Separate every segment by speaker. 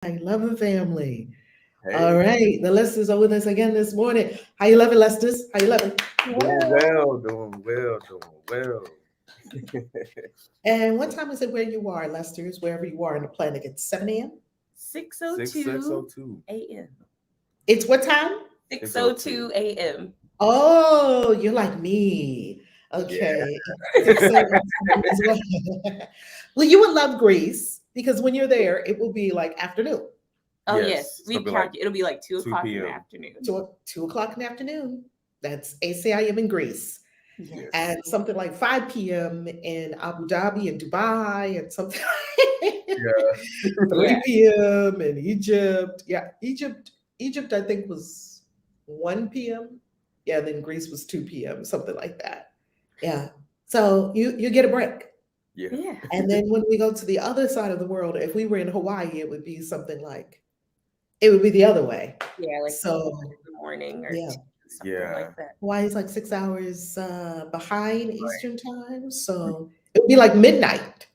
Speaker 1: I love the family. All
Speaker 2: Hey,
Speaker 1: right, the Lesters are with us again this morning. How you loving, Lesters? How you loving?
Speaker 2: doing
Speaker 3: Well,
Speaker 2: well, doing well, doing well.
Speaker 1: And what time is it where you are, Lesters? Wherever you are on the planet, it's 7 a.m.
Speaker 3: 6:02
Speaker 2: 6:02.
Speaker 3: a.m.
Speaker 1: It's what time?
Speaker 3: 6:02 a.m.
Speaker 1: Oh, you're like me.
Speaker 2: Yeah.
Speaker 1: Okay, it's 6:02 as well. Well, you would love Greece because when you're there, it will be like afternoon,
Speaker 3: Oh yes,
Speaker 2: Yes,
Speaker 3: we
Speaker 2: something like
Speaker 3: calculate. It'll be like
Speaker 2: 2
Speaker 3: 2 o'clock in the
Speaker 2: p.m.
Speaker 3: afternoon.
Speaker 1: 2 o'clock in the afternoon. That's ACIM in Greece.
Speaker 3: Yes.
Speaker 1: And
Speaker 2: Yes.
Speaker 1: something like 5 p.m. in Abu Dhabi and Dubai, and something
Speaker 2: Yeah.
Speaker 1: 3 p.m. in Egypt. Yeah, Egypt, I think was 1 p.m. Yeah, then Greece was 2 p.m., something like that. Yeah. So you get a break.
Speaker 2: Yeah.
Speaker 3: Yeah.
Speaker 1: And then when we go to the other side of the world, if we were in Hawaii, it would be something like it would be the other way.
Speaker 3: Yeah, like
Speaker 1: So
Speaker 3: in the morning or
Speaker 1: yeah.
Speaker 3: something like
Speaker 2: Yeah.
Speaker 3: that.
Speaker 1: Hawaii is like 6 hours behind Eastern time. So it would be like midnight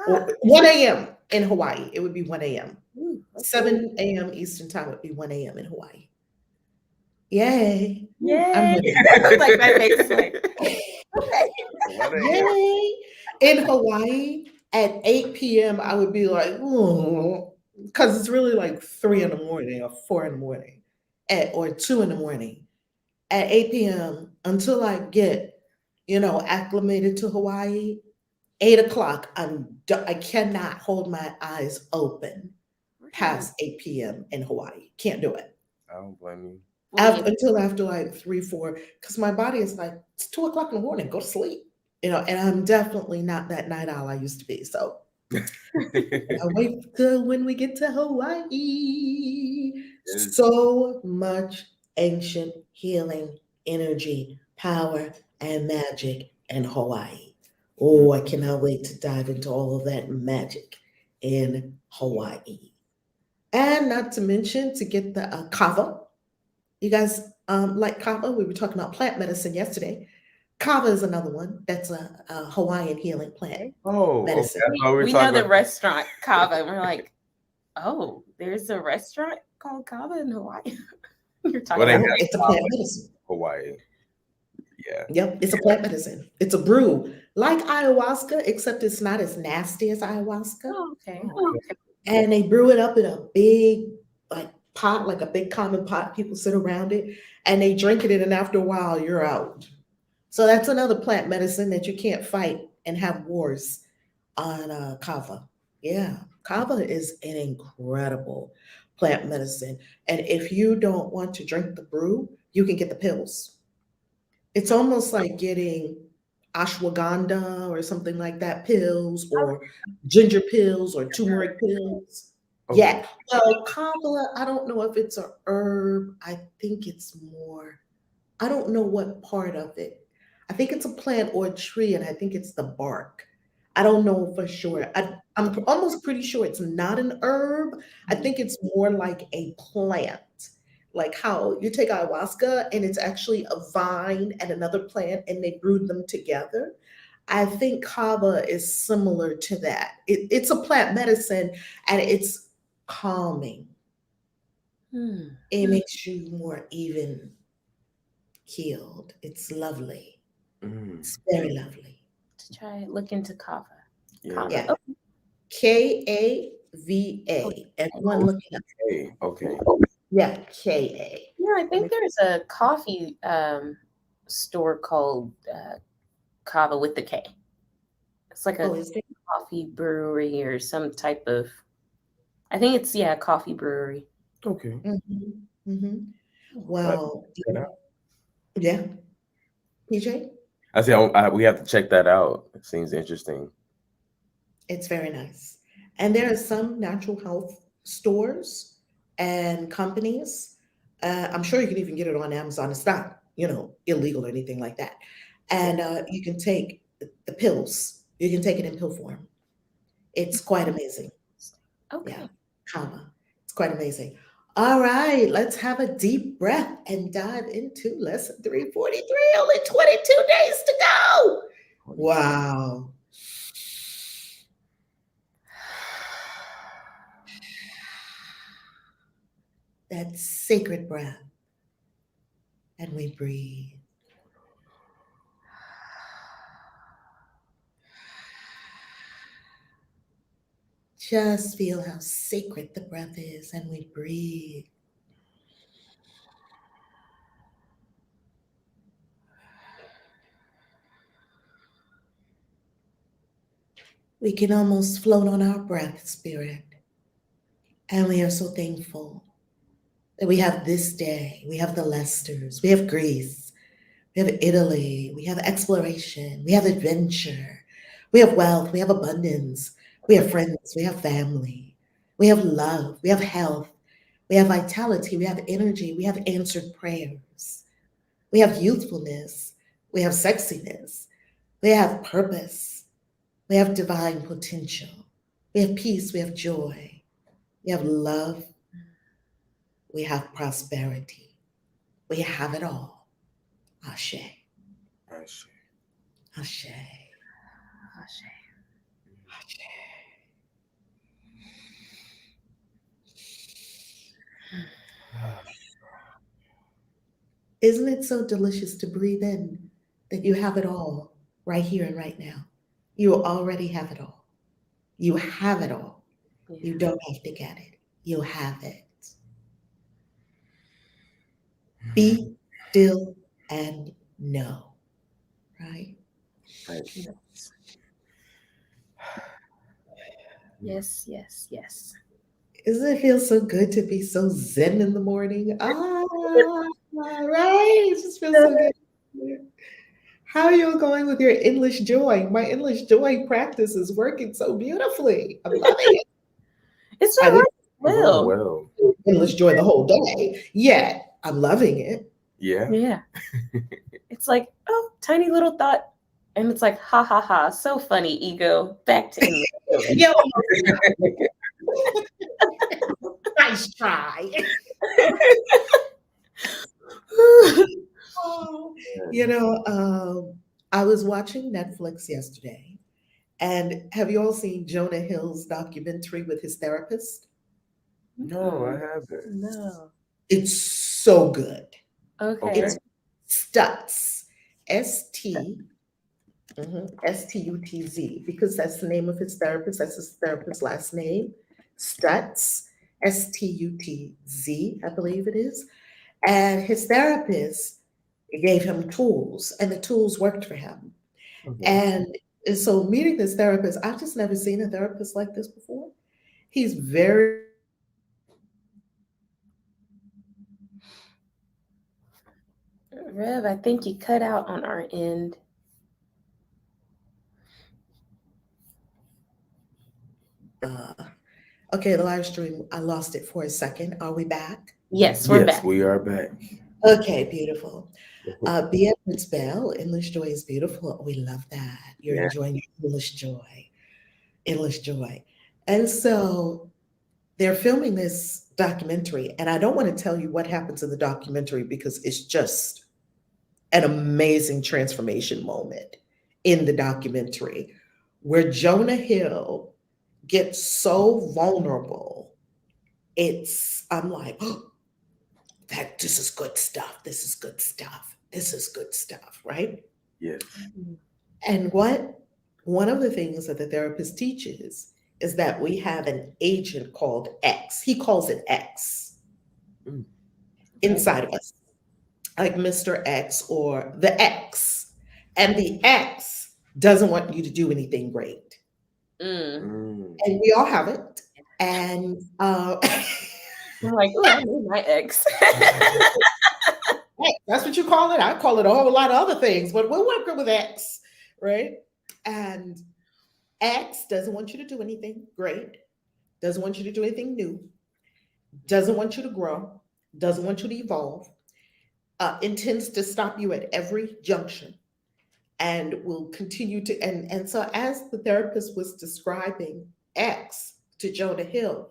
Speaker 1: or
Speaker 3: Ah,
Speaker 1: 1 a.m. in Hawaii. It would be 1 a.m.
Speaker 3: okay.
Speaker 1: 7 a.m. Eastern time would be 1 a.m. in Hawaii. Yay. Ooh, I'm
Speaker 3: Yay!
Speaker 1: ready.
Speaker 3: Like my face is like, okay.
Speaker 2: 1 a.m.
Speaker 1: Yay. In Hawaii at 8 p.m., I would be like, because it's really like 3 in the morning or 4 in the morning or 2 in the morning. At 8 p.m. until I get, acclimated to Hawaii, 8 o'clock, I cannot hold my eyes open
Speaker 3: Really?
Speaker 1: past 8 p.m. in Hawaii. Can't do it.
Speaker 2: I don't blame you.
Speaker 3: Well, yeah.
Speaker 1: Until after like 3, 4, because my body is like, it's 2 o'clock in the morning, go to sleep. And I'm definitely not that night owl I used to be. So I wait till when we get to Hawaii.
Speaker 2: Yes.
Speaker 1: So much ancient healing energy, power, and magic in Hawaii.
Speaker 2: Mm.
Speaker 1: Oh, I cannot wait to dive into all of that magic in Hawaii. And not to mention to get the kava. You guys like kava? We were talking about plant medicine yesterday. Kava is another one that's a Hawaiian healing plant
Speaker 3: Okay.
Speaker 2: Oh, okay.
Speaker 1: medicine.
Speaker 2: I thought we were
Speaker 3: We know
Speaker 2: talking
Speaker 3: the
Speaker 2: about.
Speaker 3: restaurant Kava, and we're like, oh, there's a restaurant called Kava in Hawaii. You're
Speaker 2: Well,
Speaker 3: talking
Speaker 2: they
Speaker 3: about
Speaker 2: have
Speaker 1: Yeah, it's a
Speaker 2: Kava
Speaker 1: plant
Speaker 2: in
Speaker 1: medicine.
Speaker 2: Hawaii. Yeah.
Speaker 1: Yep, it's a plant medicine. It's a brew like ayahuasca, except it's not as nasty as ayahuasca.
Speaker 3: oh, okay.
Speaker 2: Oh, okay.
Speaker 1: And they brew it up in a big like pot, like a big common pot. People sit around it and they drink it, and after a while, you're out. So that's another plant medicine that you can't fight and have wars on kava. Yeah, kava is an incredible plant medicine. And if you don't want to drink the brew, you can get the pills. It's almost like getting ashwagandha or something like that pills or ginger pills or turmeric pills.
Speaker 2: Okay.
Speaker 1: Yeah. Well, kava, I don't know if it's a herb. I think it's more, I don't know what part of it. I think it's a plant or a tree, and I think it's the bark. I don't know for sure. I'm almost pretty sure it's not an herb. I think it's more like a plant, like how you take ayahuasca and it's actually a vine and another plant, and they brewed them together. I think kava is similar to that. It's a plant medicine, and it's calming.
Speaker 3: Hmm.
Speaker 1: It makes you more even healed. It's lovely.
Speaker 2: Mm.
Speaker 1: It's very lovely.
Speaker 3: To try look into Kava.
Speaker 2: Yeah.
Speaker 3: Kava.
Speaker 1: Yeah.
Speaker 3: Oh,
Speaker 1: Kava. Everyone look it up.
Speaker 2: Okay. Okay.
Speaker 1: Yeah, Ka.
Speaker 3: yeah, I think there's a coffee store called Kava with the K. It's like a
Speaker 1: Oh, is there?
Speaker 3: coffee brewery or some type of. I think it's coffee brewery.
Speaker 2: Okay.
Speaker 1: Mm-hmm. Mm-hmm.
Speaker 2: But
Speaker 1: Well,
Speaker 2: check that out.
Speaker 1: yeah, PJ,
Speaker 2: I see. We have to check that out. It seems interesting.
Speaker 1: it's very nice. And there are some natural health stores and companies. I'm sure you can even get it on Amazon. It's not, illegal or anything like that.
Speaker 3: Yeah.
Speaker 1: And you can take the pills. You can take it in pill form. It's quite amazing. Yeah,
Speaker 3: Okay.
Speaker 1: comma. It's quite amazing. All right, let's have a deep breath and dive into lesson 343. Only 22 days to go.
Speaker 2: 22.
Speaker 1: Wow. that sacred breath, and we breathe. Just feel how sacred the breath is, and we breathe. We can almost float on our breath, Spirit. And we are so thankful that we have this day. We have the Leicesters. We have Greece. We have Italy. We have exploration. We have adventure. We have wealth. We have abundance. We have friends. We have family. We have love. We have health. We have vitality. We have energy. We have answered prayers. We have youthfulness. We have sexiness. We have purpose. We have divine potential. We have peace. We have joy. We have love. We have prosperity. We have it all. Ashe.
Speaker 2: Ashe.
Speaker 1: Ashe.
Speaker 3: Ashe.
Speaker 1: Ashe. Isn't it so delicious to breathe in that you have it all right here and right now? You already have it all. You have it all. You
Speaker 3: Yeah.
Speaker 1: don't have to get it. You have it. Be still and know, right?
Speaker 2: Right.
Speaker 3: Yes, yes, yes.
Speaker 1: Doesn't it feel so good to be so zen in the morning? Right? It just feels so good. How are you going with your endless joy? My endless joy practice is working so beautifully. I'm loving it.
Speaker 3: It's
Speaker 1: I
Speaker 3: not
Speaker 1: didn't
Speaker 3: right.
Speaker 2: Going
Speaker 3: Well,
Speaker 2: well.
Speaker 1: do endless joy the whole day, yet I'm loving it.
Speaker 2: Yeah.
Speaker 3: yeah. It's like, oh, tiny little thought. And it's like, ha ha ha. So funny, ego. Back to endless joy.
Speaker 1: Yo, nice try. Oh, I was watching Netflix yesterday, and have you all seen Jonah Hill's documentary with his therapist?
Speaker 2: No, I haven't.
Speaker 3: No.
Speaker 1: It's so good.
Speaker 3: Okay.
Speaker 1: It's Stutz, S-T, Stutz, because that's the name of his therapist. That's his therapist's last name, Stutz, Stutz, I believe it is. And his therapist gave him tools, and the tools worked for him.
Speaker 2: Okay.
Speaker 1: And so, meeting this therapist, I've just never seen a therapist like this before. He's very
Speaker 3: Rev, I think you cut out on our end.
Speaker 1: okay. The live stream, I lost it for a second. Are we back?
Speaker 3: Yes, we're
Speaker 2: Yes,
Speaker 3: back.
Speaker 2: we are back.
Speaker 1: Okay, beautiful. Beatrice Bell, English Joy is beautiful. We love that. You're
Speaker 2: Yeah.
Speaker 1: enjoying English Joy. English Joy. And so they're filming this documentary, and I don't want to tell you what happens in the documentary because it's just an amazing transformation moment in the documentary where Jonah Hill gets so vulnerable. I'm like, oh, this is good stuff. This is good stuff. This is good stuff, right?
Speaker 2: Yes.
Speaker 1: And one of the things that the therapist teaches is that we have an agent called X. He calls it X
Speaker 2: Mm.
Speaker 1: inside of us, like Mr. X or the X. And the X doesn't want you to do anything great.
Speaker 3: Mm.
Speaker 1: And we all have it. And
Speaker 3: I'm like, oh, I know my ex.
Speaker 1: that's what you call it. I call it a whole lot of other things, but we're working with X, right? And X doesn't want you to do anything great, doesn't want you to do anything new, doesn't want you to grow, doesn't want you to evolve, intends to stop you at every junction and will continue to. And so, as the therapist was describing X to Jonah Hill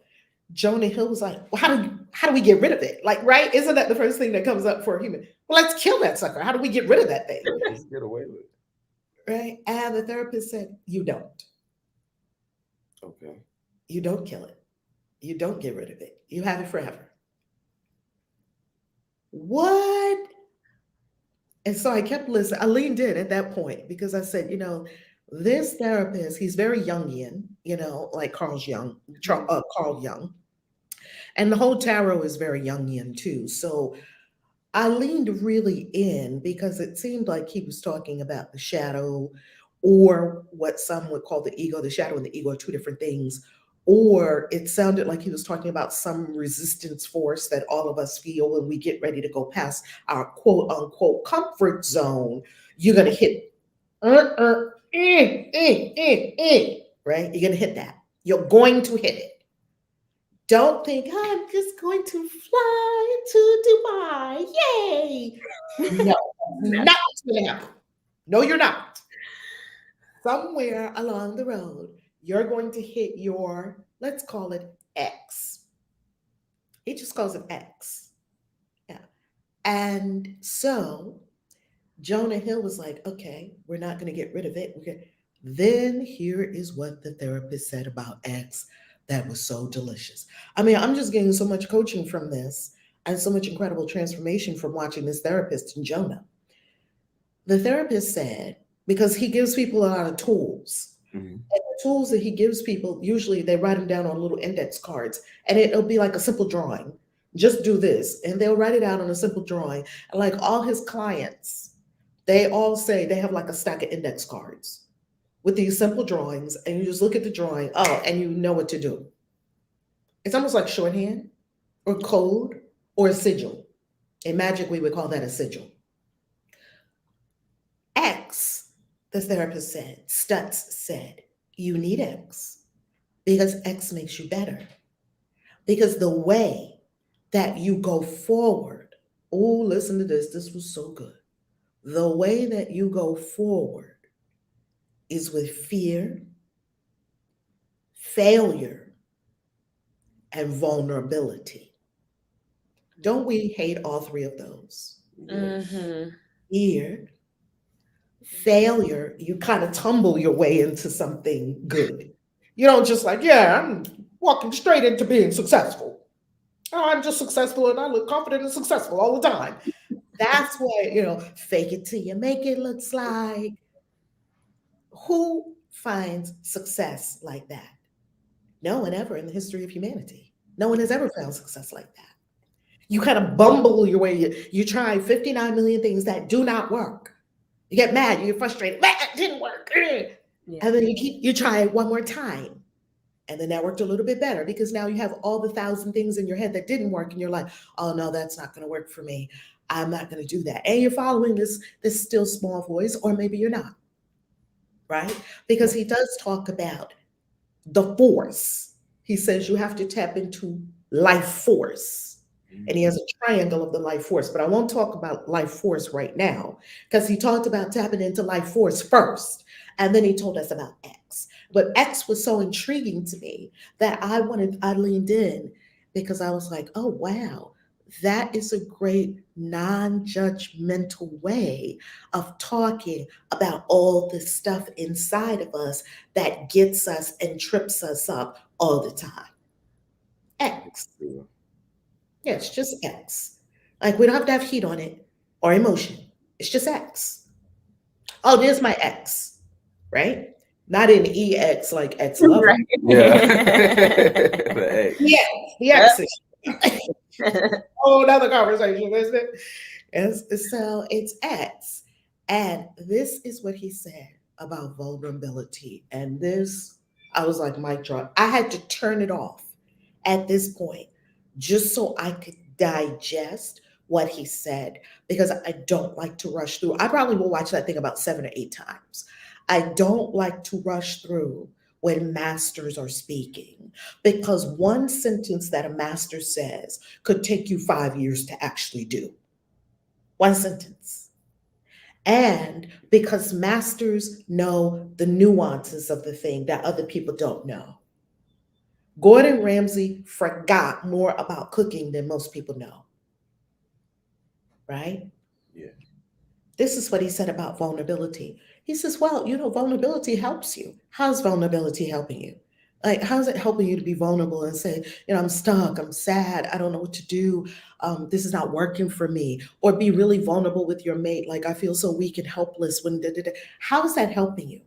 Speaker 1: was like, well, how do we get rid of it? Like, right? Isn't that the first thing that comes up for a human? Well, let's kill that sucker. How do we get rid of that thing?
Speaker 2: Just get away with it.
Speaker 1: Right? And the therapist said, you don't.
Speaker 2: Okay.
Speaker 1: You don't kill it. You don't get rid of it. You have it forever. What? And so I kept listening. I leaned in at that point because I said, this therapist, he's very Jungian, like Carl Jung. And the whole tarot is very Jungian too. So I leaned really in because it seemed like he was talking about the shadow, or what some would call the ego. The shadow and the ego are two different things. Or it sounded like he was talking about some resistance force that all of us feel when we get ready to go past our quote unquote comfort zone. You're going to hit, right? You're going to hit that. You're going to hit it. Don't think, I'm just going to fly to Dubai. Yay. No, not what's going to happen. No, you're not. Somewhere along the road, you're going to hit your, let's call it X. He just calls it X. Yeah. And so Jonah Hill was like, okay, we're not going to get rid of it. Then here is what the therapist said about X that was so delicious. I mean, I'm just getting so much coaching from this and so much incredible transformation from watching this therapist in Jonah. The therapist said, because he gives people a lot of tools.
Speaker 2: Mhm.
Speaker 1: And the tools that he gives people, usually they write them down on little index cards, and it'll be like a simple drawing. Just do this. And they'll write it out on a simple drawing. And like all his clients, they all say they have like a stack of index cards with these simple drawings, and you just look at the drawing, and you know what to do. It's almost like shorthand or code or a sigil. In magic, we would call that a sigil. X, the therapist said, Stutz said, you need X because X makes you better. Because the way that you go forward, oh, listen to this, this was so good. The way that you go forward is with fear, failure, and vulnerability. Don't we hate all three of those?
Speaker 3: Mm-hmm.
Speaker 1: Fear, failure, you kind of tumble your way into something good. You don't just like, yeah, I'm walking straight into being successful. I'm just successful and I look confident and successful all the time. That's what, fake it till you make it looks like. Who finds success like that? No one ever in the history of humanity. No one has ever found success like that. You kind of bumble your way. You try 59 million things that do not work. You get mad, you get frustrated. That didn't work.
Speaker 3: Yeah.
Speaker 1: And then you try it one more time. And then that worked a little bit better because now you have all the 1,000 things in your head that didn't work, and you're like, oh no, that's not going to work for me. I'm not going to do that. And you're following this still small voice, or maybe you're not, right? Because he does talk about the force. He says you have to tap into life force. And he has a triangle of the life force, but I won't talk about life force right now because he talked about tapping into life force first, and then he told us about X. But X was so intriguing to me that I leaned in because I was like, oh, wow, that is a great non-judgmental way of talking about all the stuff inside of us that gets us and trips us up all the time. X. Yeah, it's just X. Like we don't have to have heat on it or emotion. It's just X. Oh, there's my X, right? Not in EX like X lover.
Speaker 3: Right.
Speaker 2: Yeah. The X.
Speaker 1: Yeah, the X is oh, another conversation, isn't it? So it's X. And this is what he said about vulnerability. And this, I was like, mic drop. I had to turn it off at this point just so I could digest what he said because I don't like to rush through. I probably will watch that thing about 7 or 8 times. I don't like to rush through when masters are speaking because one sentence that a master says could take you 5 years to actually do. One sentence. And because masters know the nuances of the thing that other people don't know. Gordon Ramsay forgot more about cooking than most people know. Right?
Speaker 2: Yeah.
Speaker 1: This is what he said about vulnerability. He says, well, vulnerability helps you. How's vulnerability helping you? Like, how's it helping you to be vulnerable and say, I'm stuck, I'm sad, I don't know what to do, this is not working for me, or be really vulnerable with your mate, like I feel so weak and helpless when da, da, da. How is that helping you?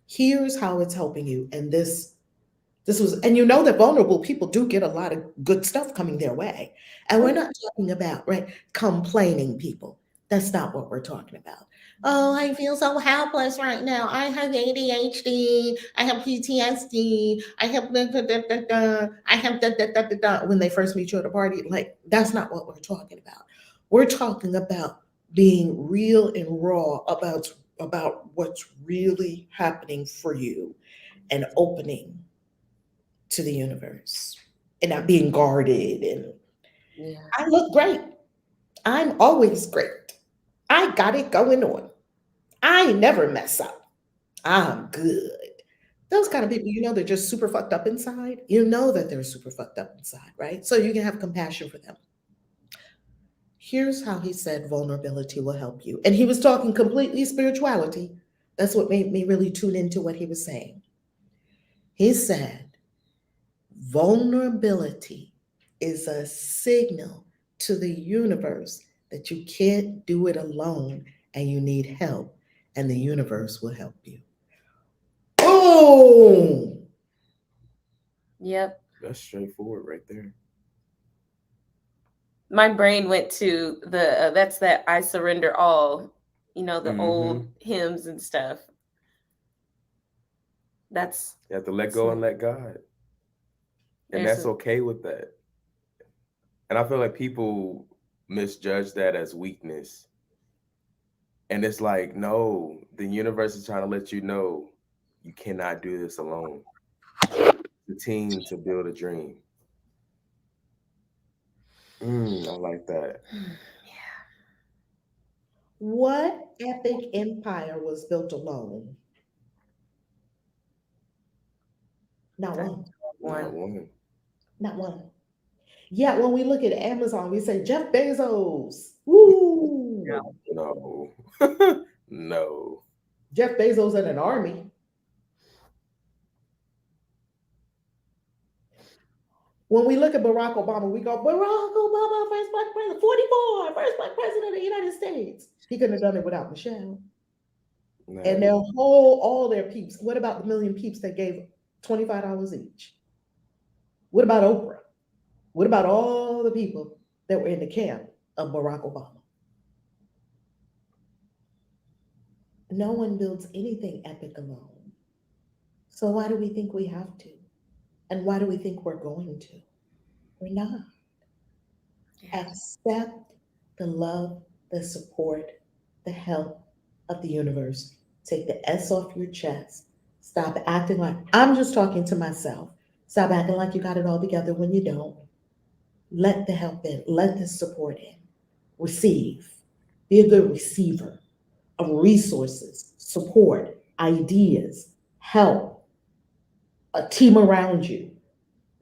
Speaker 1: Here's how it's helping you, and this was, and that vulnerable people do get a lot of good stuff coming their way. And we're not talking about, right, complaining people. That's not what we're talking about. Oh, I feel so helpless right now. I have ADHD. I have PTSD. I have da, da, da, da, da. I have da, da, da, da, da. When they first meet you at a party, like that's not what we're talking about. We're talking about being real and raw about what's really happening for you and opening to the universe and not being guarded. And
Speaker 3: Yeah.
Speaker 1: I look great. I'm always great. I got it going on. I never mess up. I'm good. Those kind of people, they're just super fucked up inside. You know that they're super fucked up inside, right? So you can have compassion for them. Here's how he said vulnerability will help you. And he was talking completely spirituality. That's what made me really tune into what he was saying. He said, vulnerability is a signal to the universe that you can't do it alone and you need help, and the universe will help you. Boom!
Speaker 3: Yep.
Speaker 2: That's straightforward right there.
Speaker 3: My brain went to the that's that I surrender all, the old hymns and stuff. That's
Speaker 2: You have to let go and let God. And that's okay with that. And I feel like people misjudge that as weakness. And it's like, no, the universe is trying to let you know you cannot do this alone. The team to build a dream. I like that.
Speaker 3: Yeah.
Speaker 1: What epic empire was built alone? Not one.
Speaker 2: Not one.
Speaker 1: Not one. Yeah, when we look at Amazon, we say Jeff Bezos. Woo!
Speaker 2: No. No.
Speaker 1: Jeff Bezos and an army. When we look at Barack Obama, we go, Barack Obama, first black president, 44, first black president of the United States. He couldn't have done it without Michelle.
Speaker 2: No.
Speaker 1: And all their peeps. What about the million peeps that gave $25 each? What about Oprah? What about all the people that were in the camp of Barack Obama? No one builds anything epic alone. So why do we think we have to? And why do we think we're going to? We're not.
Speaker 3: Yeah.
Speaker 1: Accept the love, the support, the help of the universe. Take the S off your chest. Stop acting like I'm just talking to myself. Stop acting like you got it all together when you don't. Let the help in, let the support in. Receive. Be a good receiver of resources, support, ideas, help, a team around you.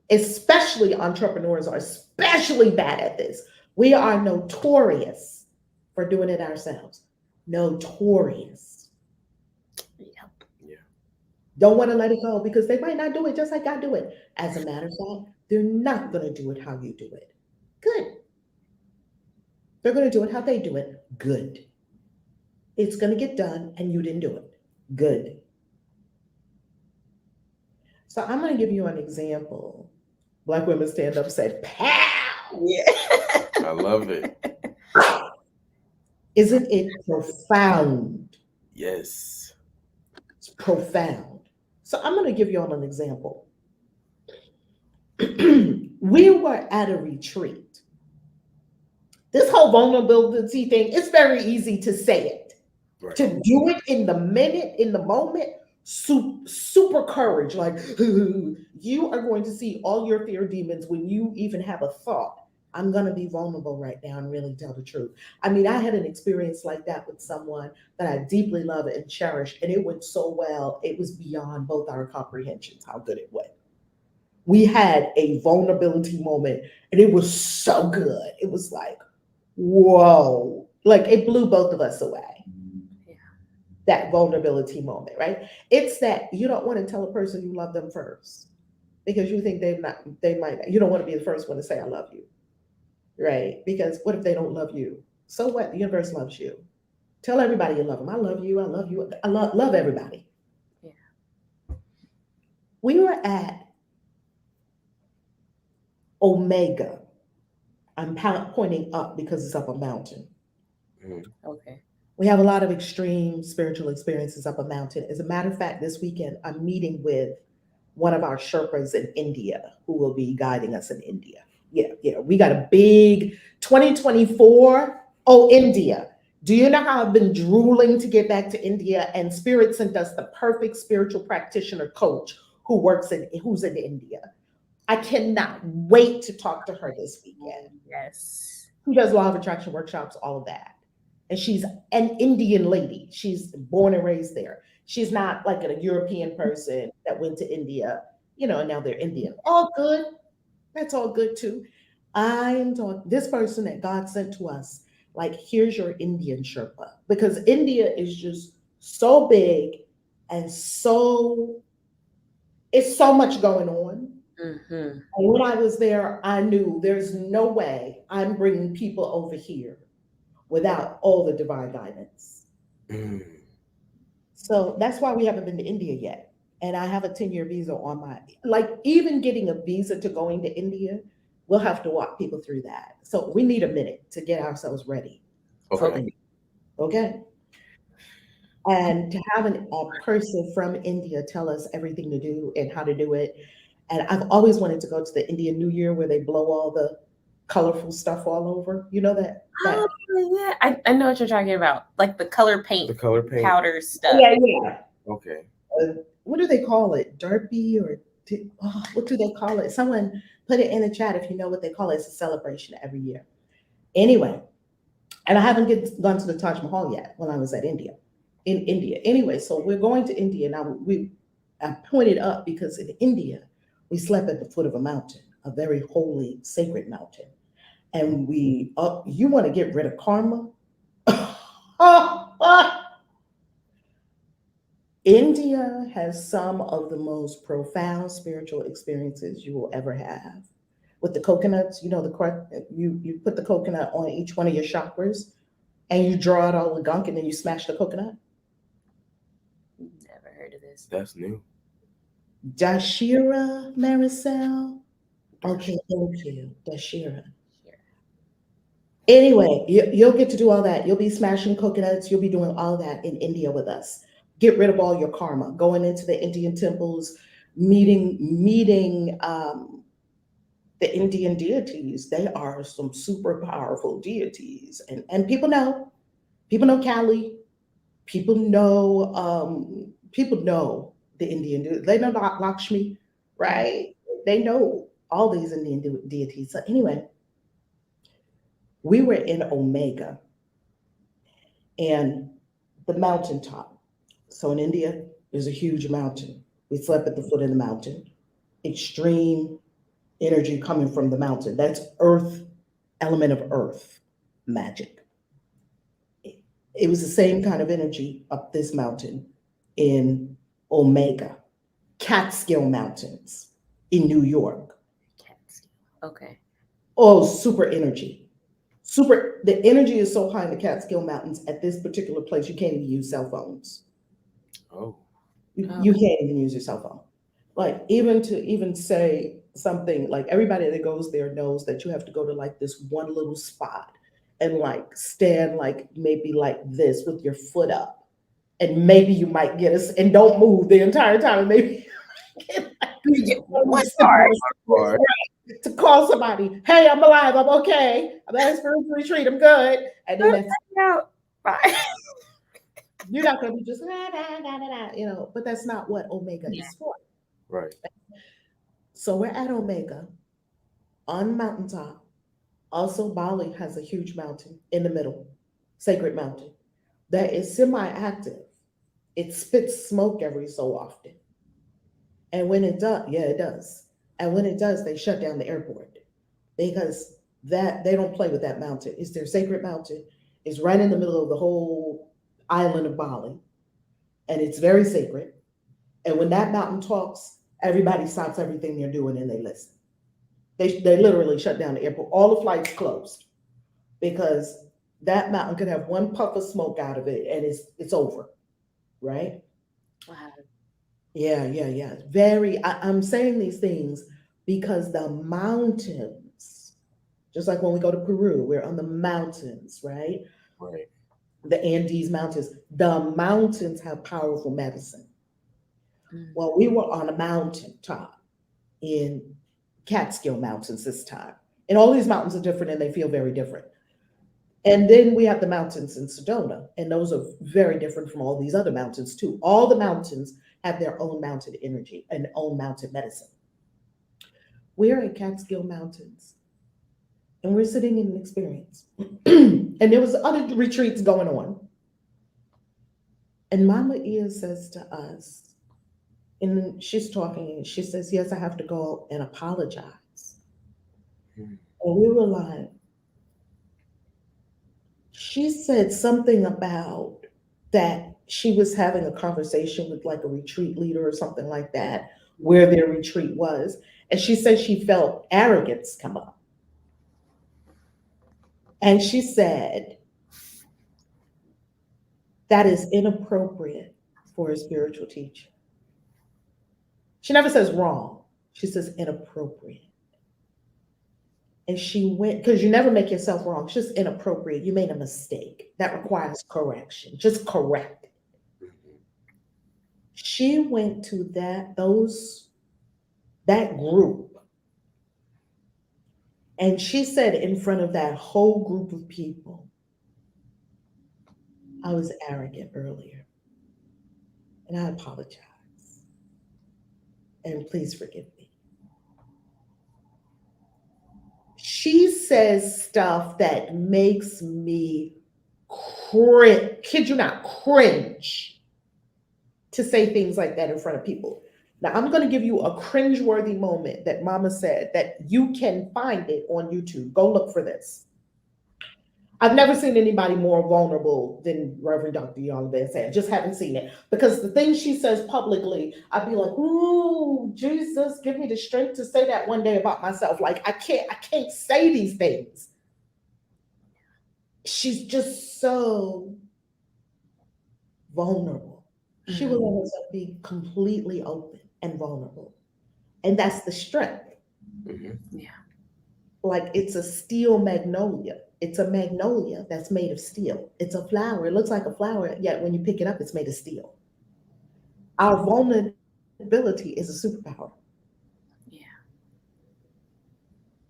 Speaker 1: Especially entrepreneurs are especially bad at this. We are notorious for doing it ourselves. Notorious.
Speaker 3: Yep.
Speaker 2: Yeah.
Speaker 1: Don't want to let it go because they might not do it just like I do it. As a matter of fact, they're not going to do it how you do it. Good. They're going to do it how they do it. Good. It's going to get done and you didn't do it. Good. So I'm going to give you an example. Black women stand up said, pow!
Speaker 3: Yeah.
Speaker 2: I love it.
Speaker 1: Isn't it profound?
Speaker 2: Yes.
Speaker 1: It's profound. So I'm going to give you all an example. We were at a retreat. This whole vulnerability thing, it's very easy to say it.
Speaker 2: Right.
Speaker 1: To do it in the minute, in the moment, super courage. Like, you are going to see all your fear demons when you even have a thought. I'm going to be vulnerable right now and really tell the truth. I mean, I had an experience like that with someone that I deeply love and cherish, and it went so well. It was beyond both our comprehensions how good it went. We had a vulnerability moment, and it was so good. It was like, whoa, like it blew both of us away. That vulnerability moment, right? It's that you don't want to tell a person you love them first. because you think they might, you don't want to be the first one to say, I love you, right? Because what if they don't love you? So what? The universe loves you. Tell everybody you love them. I love you. I love you. I love everybody.
Speaker 3: Yeah.
Speaker 1: We were at Omega. I'm pointing up because it's up a mountain.
Speaker 3: Okay.
Speaker 1: We have a lot of extreme spiritual experiences up a mountain. As a matter of fact, this weekend I'm meeting with one of our Sherpas in India who will be guiding us in India. Yeah, yeah. We got a big 2024. Oh, India. Do you know how I've been drooling to get back to India? And Spirit sent us the perfect spiritual practitioner coach who's in India. I cannot wait to talk to her this weekend.
Speaker 3: Yes.
Speaker 1: Who does law of attraction workshops, all of that. And she's an Indian lady. She's born and raised there. She's not like a European person that went to India, and now they're Indian. All good. That's all good too. I am talking this person that God sent to us, like, here's your Indian Sherpa. Because India is just so big and it's so much going on.
Speaker 3: Mm-hmm.
Speaker 1: And when I was there, I knew there's no way I'm bringing people over here without all the divine guidance. So that's why we haven't been to India yet. And I have a 10-year visa on even getting a visa to going to India, we'll have to walk people through that. So we need a minute to get ourselves ready for
Speaker 2: Okay.
Speaker 1: India. Okay. And to have a person from India tell us everything to do and how to do it. And I've always wanted to go to the Indian New Year where they blow all the colorful stuff all over. You know that?
Speaker 3: Oh, yeah. I know what you're talking about. Like the color paint
Speaker 2: The color paint.
Speaker 3: powder stuff.
Speaker 1: Yeah, yeah.
Speaker 2: Okay.
Speaker 1: What do they call it? Derpy what do they call it? Someone put it in the chat if you know what they call it. It's a celebration every year. Anyway, and I haven't gone to the Taj Mahal yet when I was in India. Anyway, so we're going to India now. I pointed up because in India we slept at the foot of a mountain, a very holy, sacred mountain, and you want to get rid of karma. India has some of the most profound spiritual experiences you will ever have. With the coconuts, you put the coconut on each one of your chakras and you draw out all the gunk and then you smash the coconut.
Speaker 3: Never heard of this.
Speaker 2: That's new.
Speaker 1: Dashira, Maricel. Okay, thank you, Dashira. Anyway, you'll get to do all that. You'll be smashing coconuts. You'll be doing all that in India with us. Get rid of all your karma. Going into the Indian temples, meeting the Indian deities. They are some super powerful deities, and people know Kali. People know the Indian deities. They know Lakshmi, right? They know all these Indian deities. So anyway, we were in Omega and the mountaintop. So in India, there's a huge mountain. We slept at the foot of the mountain. Extreme energy coming from the mountain. That's earth, element of earth, magic. It was the same kind of energy up this mountain in Omega, Catskill Mountains in New York.
Speaker 3: Okay.
Speaker 1: Oh, super energy. The energy is so high in the Catskill Mountains at this particular place, you can't even use cell phones.
Speaker 2: Oh.
Speaker 1: You can't even use your cell phone. Like even say something, like everybody that goes there knows that you have to go to like this one little spot and like stand like maybe like this with your foot up. And maybe you might get us and don't move the entire time. And maybe
Speaker 3: you get one star
Speaker 1: to call somebody, hey, I'm alive, I'm okay, I'm at a spiritual retreat, I'm good. And then that's
Speaker 3: out. Bye.
Speaker 1: You're not going to be just but that's not what Omega is for.
Speaker 2: Right.
Speaker 1: So we're at Omega on mountaintop. Also, Bali has a huge mountain in the middle, sacred mountain, that is semi-active. It spits smoke every so often. And when it does, yeah, it does. And when it does, they shut down the airport because they don't play with that mountain. It's their sacred mountain. It's right in the middle of the whole island of Bali. And it's very sacred. And when that mountain talks, Everybody stops everything they're doing and they listen. They literally shut down the airport. All the flights closed because that mountain could have one puff of smoke out of it and it's over, right?
Speaker 3: Wow.
Speaker 1: Yeah. Very. I'm saying these things because the mountains, just like when we go to Peru, we're on the mountains, right?
Speaker 2: Right.
Speaker 1: The Andes Mountains. The mountains have powerful medicine.
Speaker 3: Mm.
Speaker 1: Well, we were on a mountaintop in Catskill Mountains this time. And all these mountains are different and they feel very different. And then we have the mountains in Sedona, and those are very different from all these other mountains too. All the mountains have their own mountain energy and own mountain medicine. We're at Catskill Mountains, and we're sitting in an experience. And there was other retreats going on. And Mama Ia says to us, and she's talking, and she says, "Yes, I have to go and apologize."
Speaker 2: Mm.
Speaker 1: And we were like, she said something about that she was having a conversation with like a retreat leader or something like that, where their retreat was. And she said she felt arrogance come up. And she said, that is inappropriate for a spiritual teacher. She never says wrong, she says inappropriate. And she went, because you never make yourself wrong, it's just inappropriate. You made a mistake that requires correction. Just correct it.
Speaker 2: Mhm.
Speaker 1: She went to that group, and she said in front of that whole group of people, I was arrogant earlier, and I apologize. And please forgive me. She says stuff that makes me cringe, kid you not, cringe to say things like that in front of people. Now, I'm going to give you a cringe-worthy moment that Mama said that you can find it on YouTube. Go look for this. I've never seen anybody more vulnerable than Reverend Dr. Young Van Zandt. Just haven't seen it. Because the things she says publicly, I'd be like, ooh, Jesus, give me the strength to say that one day about myself. Like I can't say these things. She's just so vulnerable. She will let herself be completely open and vulnerable. And that's the strength.
Speaker 2: Mhm.
Speaker 3: Yeah.
Speaker 1: Like it's a steel magnolia. It's a magnolia that's made of steel. It's a flower. It looks like a flower, yet when you pick it up, it's made of steel. Our vulnerability is a superpower.
Speaker 3: Yeah.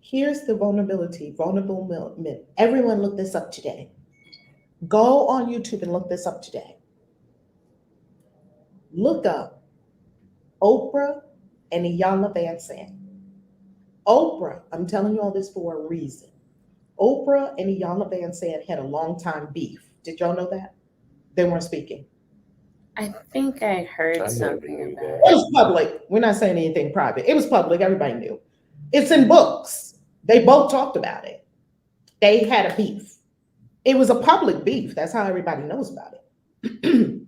Speaker 1: Here's the vulnerability, vulnerable men. Everyone look this up today. Go on YouTube and look this up today. Look up Oprah and Iyanla Vanzant. Oprah, I'm telling you all this for a reason. Oprah and Iyanla Vanzant had a long time beef. Did y'all know that? They weren't speaking.
Speaker 3: I think I heard
Speaker 2: I never
Speaker 3: something
Speaker 2: knew
Speaker 3: about
Speaker 1: It
Speaker 2: that.
Speaker 3: it.
Speaker 1: was public. We're not saying anything private. It was public. Everybody knew. It's in books. They both talked about it. They had a beef. It was a public beef. That's how everybody knows about it.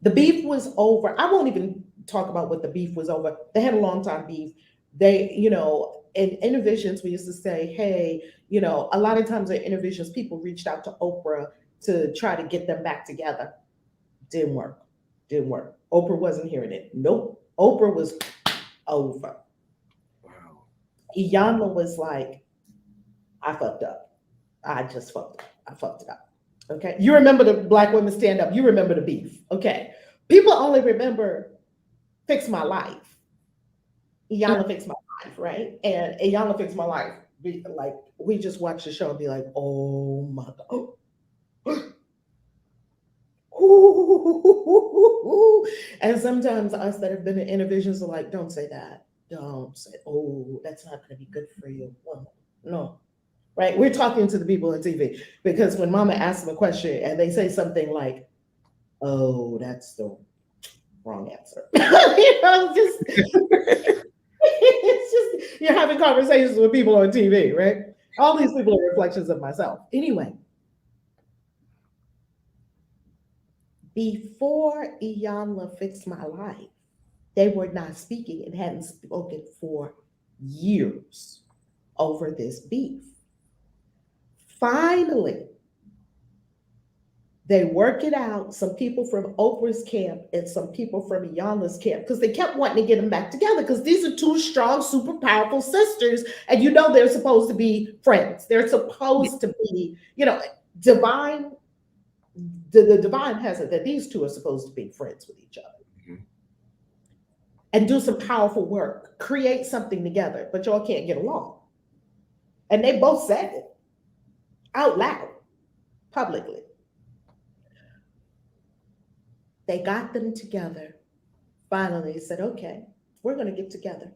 Speaker 1: The beef was over. I won't even talk about what the beef was over. They had a long time beef. They, in interventions, we used to say, hey, a lot of times in interventions, people reached out to Oprah to try to get them back together. Didn't work. Didn't work. Oprah wasn't hearing it. Nope. Oprah was over.
Speaker 2: Wow.
Speaker 1: Iyanla was like, I fucked up. I just fucked up. I fucked it up. Okay. You remember the Black Women Stand Up. You remember the beef. Okay. People only remember Fix My Life. Iyanla Fix My Life, right? And Iyanla Fix My Life. Like, we just watch the show and be like, oh my God. And sometimes us that have been in interventions are like, don't say that. Don't say, oh, that's not going to be good for you. Well, no, right? We're talking to the people on TV because when Mama asks them a question and they say something like, oh, that's the wrong answer. It's just, you're having conversations with people on TV, right? All these people are reflections of myself. Anyway, before Iyanla Fixed My Life, They were not speaking and hadn't spoken for years over this beef. Finally, they work it out. Some people from Oprah's camp and some people from Iyanla's camp, because they kept wanting to get them back together, because these are two strong, super powerful sisters, and they're supposed to be friends. They're supposed to be, divine. The divine has it that these two are supposed to be friends with each other
Speaker 2: Mhm.
Speaker 1: and do some powerful work, create something together, but y'all can't get along. And they both said it out loud, publicly. They got them together. Finally, they said, okay, we're going to get together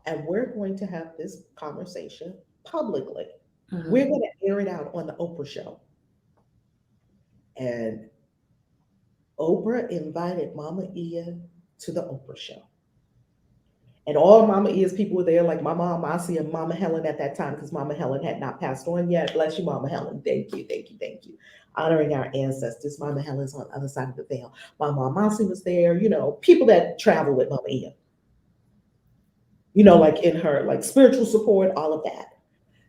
Speaker 1: and we're going to have this conversation publicly.
Speaker 3: Mhm.
Speaker 1: We're going to air it out on the Oprah show. And Oprah invited Mama Ia to the Oprah show. And all Mama Ia's people were there, like my mom, Marcy, and Mama Helen at that time, because Mama Helen had not passed on yet. Bless you, Mama Helen. Thank you, thank you, thank you. Honoring our ancestors. Mama Helen's on the other side of the veil. My mom, Marcy, was there. People that travel with Mama Ia. Like in her, like spiritual support, all of that.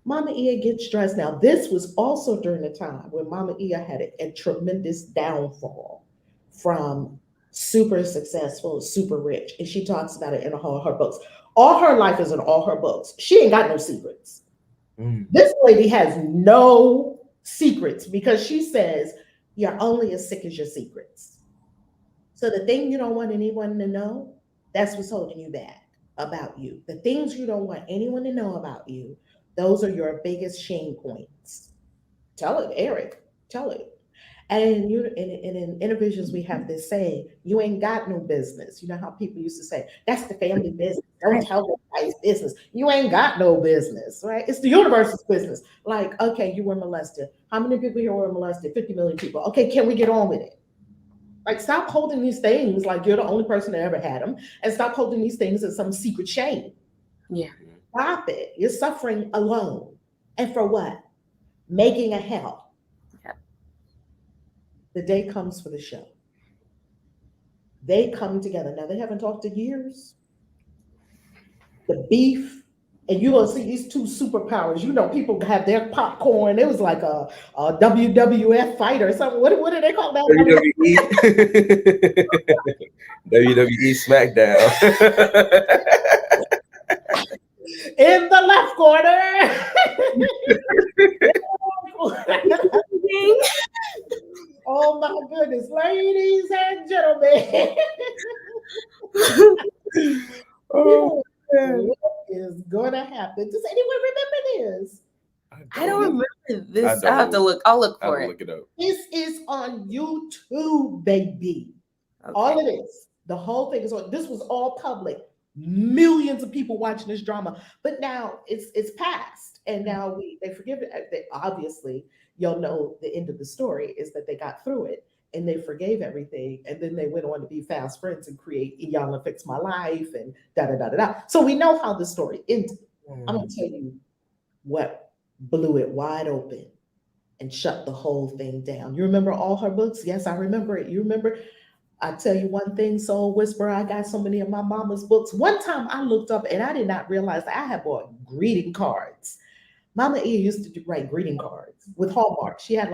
Speaker 1: Mama Ia gets dressed. Now, this was also during the time when Mama Ia had a tremendous downfall from super successful, super rich. And she talks about it in all her books. All her life is in all her books. She ain't got no secrets. This lady has no secrets, because she says, you're only as sick as your secrets. So the thing you don't want anyone to know, that's what's holding you back about you. The things you don't want anyone to know about you, those are your biggest shame points. Tell it, Eric. Tell it. And in intervisions, we have this saying, you ain't got no business. You know how people used to say, that's the family business. Don't tell anybody's business. You ain't got no business, right? It's the universe's business. Like, okay, you were molested. How many people here were molested? 50 million people. Okay, can we get on with it? Like, stop holding these things like you're the only person that ever had them, and stop holding these things as some secret shame.
Speaker 3: Yeah.
Speaker 1: Stop it. You're suffering alone. And for what? Making a hell.
Speaker 3: Yeah.
Speaker 1: The day comes for the show. They come together. Now, they haven't talked in years. The beef, and you're going to see these two superpowers. People have their popcorn. It was like a WWF fight or something. What do they call that?
Speaker 2: WWE. WWE SmackDown.
Speaker 1: In the left corner. Oh my goodness, ladies and gentlemen.
Speaker 2: Oh, man.
Speaker 1: What is going to happen? Does anyone remember this?
Speaker 3: I don't remember this. I have to look. I'll look for it.
Speaker 2: Look it up.
Speaker 1: This is on YouTube, baby.
Speaker 3: Okay.
Speaker 1: All of this, the whole thing is on. This was all public. Millions of people watching this drama, but now it's past, and now they forgive it. They, obviously, you'll know the end of the story is that they got through it and they forgave everything, and then they went on to be fast friends and create Iyanla Fix My Life and da da da da da. So we know how the story ended. I'm gonna tell you what blew it wide open and shut the whole thing down. You remember all her books? Yes, I remember it. You remember? I tell you one thing, Soul Whisperer, I got so many of my mama's books. One time I looked up and I did not realize that I had bought greeting cards. Mama E used to write greeting cards with Hallmark. She had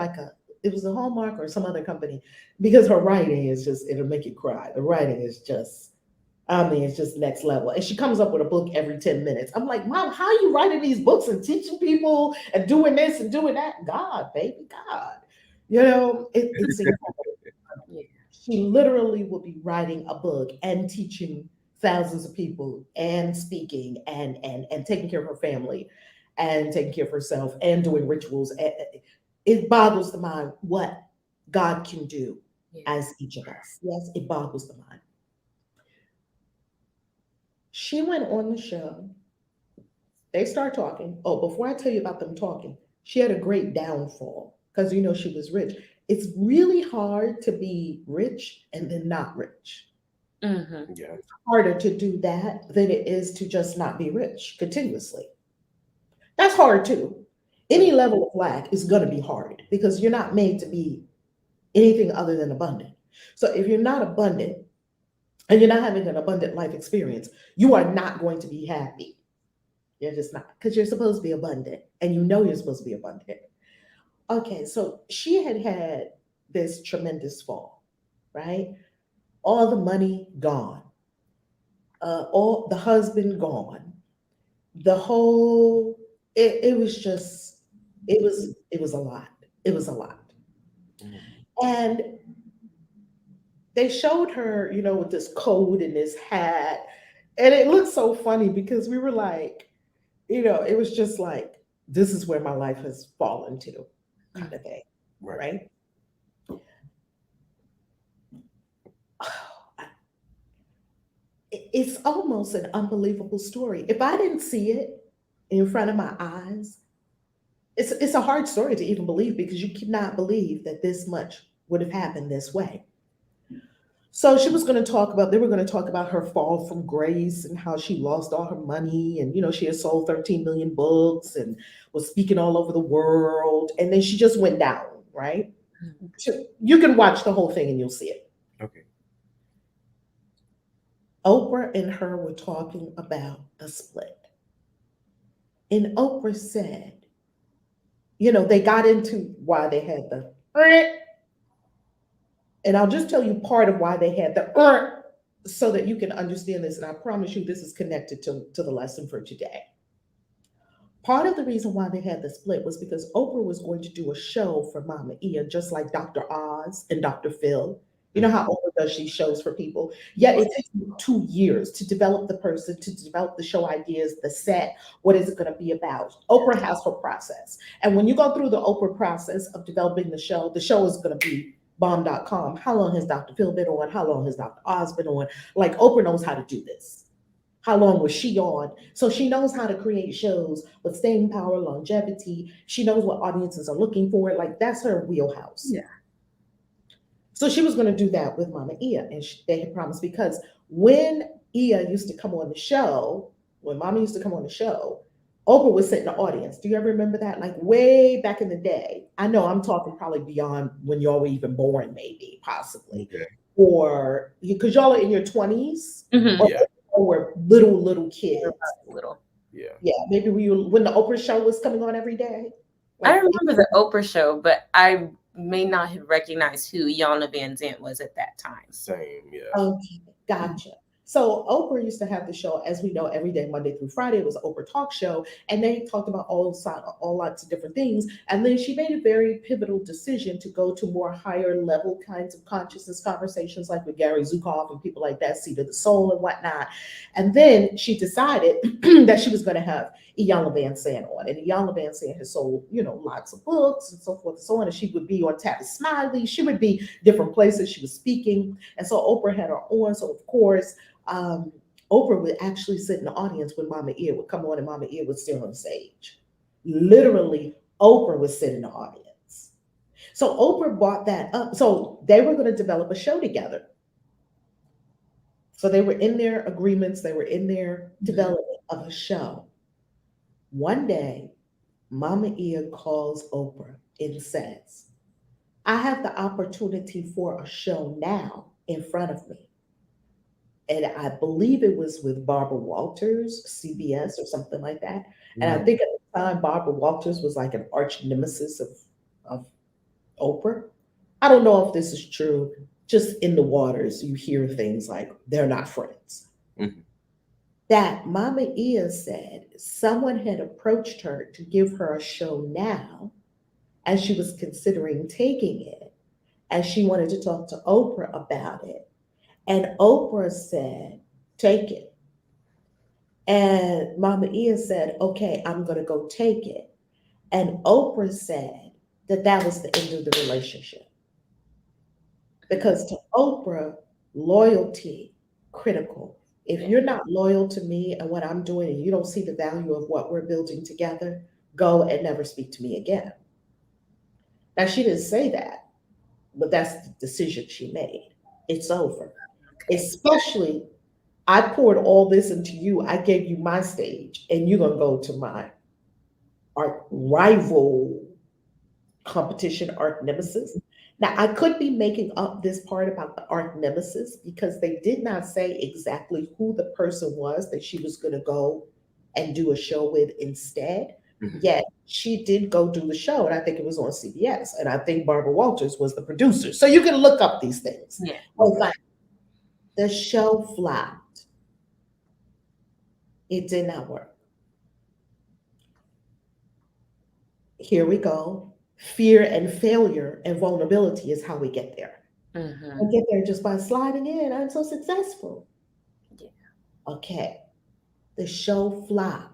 Speaker 1: it was a Hallmark or some other company, because her writing is just, it'll make you cry. The writing is just, it's just next level. And she comes up with a book every 10 minutes. I'm like, Mom, how are you writing these books and teaching people and doing this and doing that? God, baby, God. It's incredible. She literally will be writing a book and teaching thousands of people and speaking and taking care of her family and taking care of herself and doing rituals. It boggles the mind what God can do as each of us. Yes, it boggles the mind. She went on the show. They start talking. Oh, before I tell you about them talking, she had a great downfall because she was rich. It's really hard to be rich and then not rich.
Speaker 3: Mm-hmm.
Speaker 2: Yeah.
Speaker 1: It's harder to do that than it is to just not be rich continuously. That's hard too. Any level of lack is going to be hard because you're not made to be anything other than abundant. So if you're not abundant, and you're not having an abundant life experience, you are not going to be happy. You're just not, because you're supposed to be abundant and you know you're supposed to be abundant. Okay, so she had had this tremendous fall, right? All the money gone, all the husband gone, the whole, it was just, it was a lot. It was a lot.
Speaker 2: Mhm.
Speaker 1: And they showed her, with this coat and this hat. And it looked so funny because we were like, it was just like, this is where my life has fallen to, kind of thing,
Speaker 2: Right.
Speaker 1: right? It's almost an unbelievable story. If I didn't see it in front of my eyes, it's a hard story to even believe because you cannot believe that this much would have happened this way. So they were going to talk about her fall from grace and how she lost all her money. And, she had sold 13 million books and was speaking all over the world. And then she just went down, right? So you can watch the whole thing and you'll see it.
Speaker 2: Okay.
Speaker 1: Oprah and her were talking about the split. And Oprah said, they got into why they had the, and I'll just tell you part of why they had the, so that you can understand this. And I promise you, this is connected to the lesson for today. Part of the reason why they had the split was because Oprah was going to do a show for Mama Ia, just like Dr. Oz and Dr. Phil. You know how Oprah does these shows for people? Yet it takes you 2 years to develop the person, to develop the show ideas, the set, what is it going to be about? Oprah has her process. And when you go through the Oprah process of developing the show is going to be bomb.com. How long has Dr. Phil been on? How long has Dr. Oz been on? Like, Oprah knows how to do this. How long was she on? So she knows how to create shows with staying power, longevity. She knows what audiences are looking for. Like, that's her wheelhouse.
Speaker 3: Yeah.
Speaker 1: So she was going to do that with Mama Ia, and they had promised, because when Ia used to come on the show, when Mama used to come on the show, Oprah would sit in the audience. Do you ever remember that? Like, way back in the day. I know I'm talking probably beyond when y'all were even born, maybe, possibly.
Speaker 2: Okay.
Speaker 1: Or because y'all are in your 20s,
Speaker 3: Mhm.
Speaker 2: Yeah.
Speaker 1: or were little kids.
Speaker 3: Little.
Speaker 2: Yeah.
Speaker 1: Yeah, maybe when the Oprah show was coming on every day.
Speaker 3: I remember the Oprah show, but I may not have recognized who Yana Van Zant was at that time.
Speaker 2: Same. Yeah.
Speaker 1: Okay, gotcha. So Oprah used to have the show, as we know, every day, Monday through Friday. It was an Oprah talk show, and they talked about all lots of different things. And then she made a very pivotal decision to go to more higher level kinds of consciousness conversations, like with Gary Zukav and people like that, Seat of the Soul and whatnot. And then she decided that she was going to have Iyanla Vanzant on, and Iyanla Vanzant has sold, lots of books and so forth and so on. And she would be on Tavis Smiley. She would be different places. She was speaking, and so Oprah had her on. So of course, Oprah would actually sit in the audience when Mama Ia would come on, and Mama Ia would sit on stage. Literally, Oprah would sit in the audience. So Oprah brought that up. So they were going to develop a show together. So they were in their agreements. They were in their development of a show. One day, Mama Ia calls Oprah and says, I have the opportunity for a show now in front of me. And I believe it was with Barbara Walters, CBS or something like that. And I think at the time, Barbara Walters was like an arch nemesis of Oprah. I don't know if this is true. Just in the waters, you hear things like they're not friends.
Speaker 2: Mhm.
Speaker 1: That Mama Ia said someone had approached her to give her a show now, and she was considering taking it, and she wanted to talk to Oprah about it. And Oprah said, take it. And Mama Ia said, okay, I'm going to go take it. And Oprah said that was the end of the relationship. Because to Oprah, loyalty, critical. If you're not loyal to me and what I'm doing, and you don't see the value of what we're building together, go and never speak to me again. Now, she didn't say that, but that's the decision she made. It's over. Especially, I poured all this into you. I gave you my stage, and you're going to go to my art rival competition, art nemesis. Now, I could be making up this part about the arch nemesis because they did not say exactly who the person was that she was going to go and do a show with instead. Yet she did go do the show, and I think it was on CBS. And I think Barbara Walters was the producer. So you can look up these things.
Speaker 3: Yeah.
Speaker 1: But the show flopped. It did not work. Here we go. Fear and failure and vulnerability is how we get there.
Speaker 3: Mm-hmm.
Speaker 1: We get there just by sliding in. I'm so successful.
Speaker 3: Yeah.
Speaker 1: Okay. The show flopped.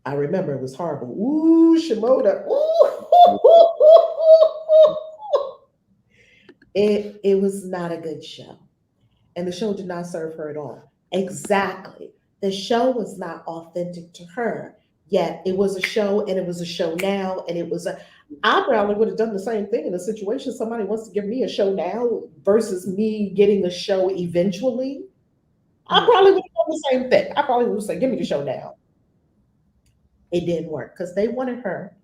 Speaker 1: I remember it was horrible. Ooh, Shimoda. Ooh. It was not a good show. And the show did not serve her at all. Exactly. The show was not authentic to her. Yet it was a show, and it was a show now, and it was a. I probably would have done the same thing in a situation. Somebody wants to give me a show now versus me getting a show eventually. I probably would have done the same thing. I probably would say, "Give me the show now." It didn't work because they wanted her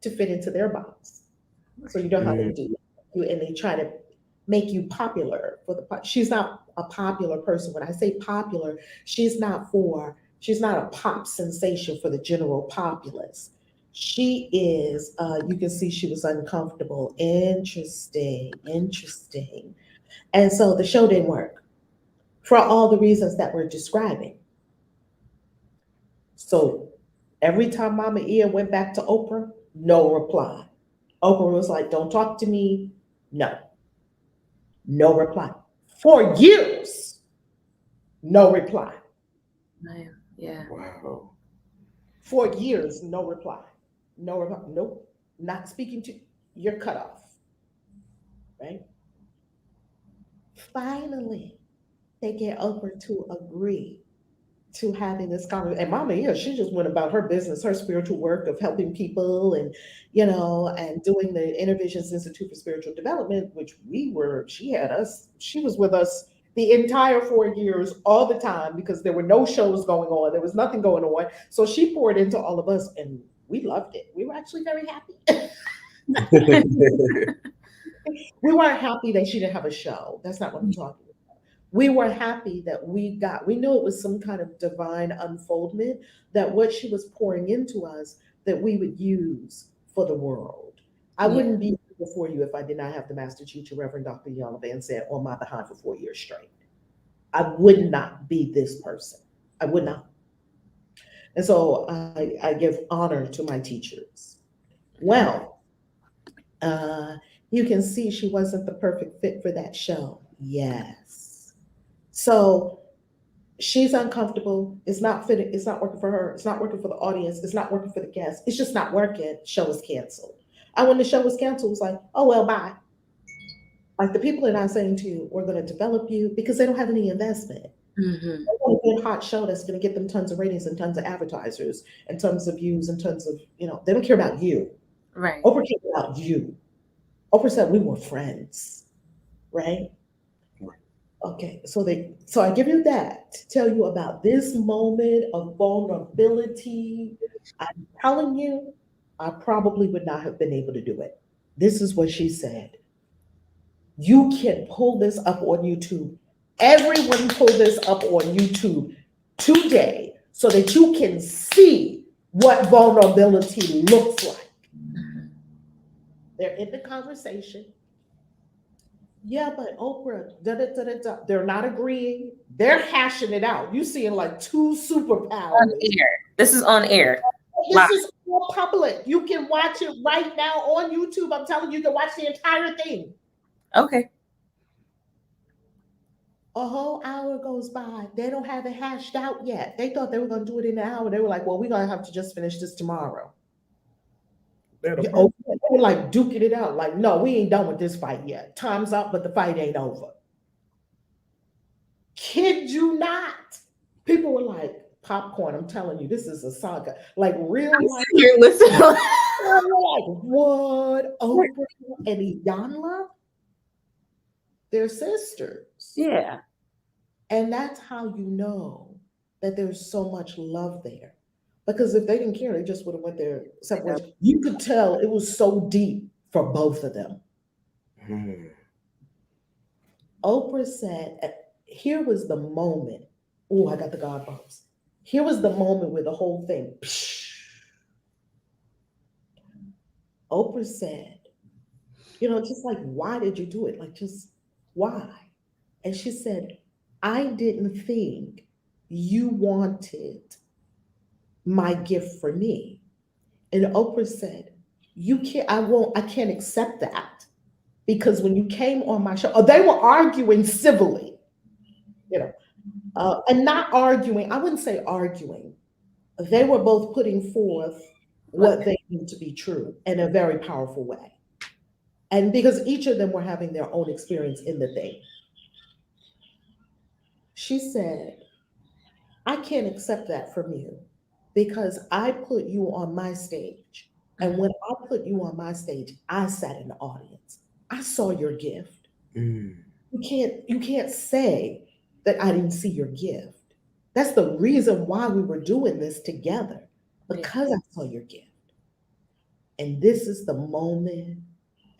Speaker 1: to fit into their box. So you know how they do, and they try to make you popular for the. She's not a popular person. When I say popular, she's not a pop sensation for the general populace. She is. You can see she was uncomfortable. Interesting, interesting, and so the show didn't work for all the reasons that we're describing. So every time Mama Ia went back to Oprah, no reply. Oprah was like, "Don't talk to me." No, no reply. For years, no reply.
Speaker 3: Yeah.
Speaker 2: Wow.
Speaker 1: For years, no reply. No reply. Nope. Not speaking to. You're cut off. Right? Finally, they get Oprah to agree to having this conversation. And Mama, yeah, she just went about her business, her spiritual work of helping people and, and doing the Intervisions Institute for Spiritual Development, which she was with us the entire 4 years, all the time, because there were no shows going on. There was nothing going on. So she poured into all of us, and we loved it. We were actually very happy. We weren't happy that she didn't have a show. That's not what I'm talking about. We were happy that we knew it was some kind of divine unfoldment, that what she was pouring into us, that we would use for the world. I wouldn't be before you if I did not have the master teacher, Reverend Dr. Yola Van Zandt, on my behind for 4 years straight. I would not be this person. I would not. And so I give honor to my teachers. Well, uh, you can see she wasn't the perfect fit for that show. Yes. So she's uncomfortable. It's not fitting. It's not working for her. It's not working for the audience. It's not working for the guests. It's just not working. Show is canceled. And when the show was canceled, it was like, oh, well, bye. Like, the people are not saying to you, we're going to develop you, because they don't have any investment.
Speaker 3: Mm-hmm.
Speaker 1: They want a good hot show that's going to get them tons of ratings and tons of advertisers and tons of views and tons of, they don't care about you.
Speaker 3: Right.
Speaker 1: Oprah cared about you. Oprah said we were friends, right? Okay, so I give you that to tell you about this moment of vulnerability. I'm telling you, I probably would not have been able to do it. This is what she said. You can pull this up on YouTube. Everyone pull this up on YouTube today so that you can see what vulnerability looks like. They're in the conversation. Yeah, but Oprah, da, da, da, da, da. They're not agreeing. They're hashing it out. You seeing like two superpowers.
Speaker 3: On air. This is on air.
Speaker 1: This is all public. You can watch it right now on YouTube. I'm telling you, you can watch the entire thing.
Speaker 3: Okay.
Speaker 1: A whole hour goes by. They don't have it hashed out yet. They thought they were going to do it in an hour. They were like, well, we're going to have to just finish this tomorrow. They were like duking it out. Like, no, we ain't done with this fight yet. Time's up, but the fight ain't over. Kid you not. People were like, popcorn. I'm telling you, this is a saga. Like, real life.
Speaker 3: You're listening.
Speaker 1: Like, what? Oprah and Iyanla? They're sisters.
Speaker 3: Yeah.
Speaker 1: And that's how you know that there's so much love there. Because if they didn't care, they just would have went their separate ways. You could tell it was so deep for both of them.
Speaker 2: Mm.
Speaker 1: Oprah said, here was the moment. Oh, I got the God bumps. Here was the moment where the whole thing. Oprah said, just like, why did you do it? Like, just why? And she said, I didn't think you wanted my gift for me. And Oprah said, I can't accept that. Because when you came on my show, they were arguing civilly, and not arguing. I wouldn't say arguing. They were both putting forth what they knew to be true in a very powerful way. And because each of them were having their own experience in the thing, she said, I can't accept that from you because I put you on my stage. And when I put you on my stage, I sat in the audience. I saw your gift.
Speaker 2: Mm.
Speaker 1: You can't say that I didn't see your gift. That's the reason why we were doing this together, because I saw your gift. And this is the moment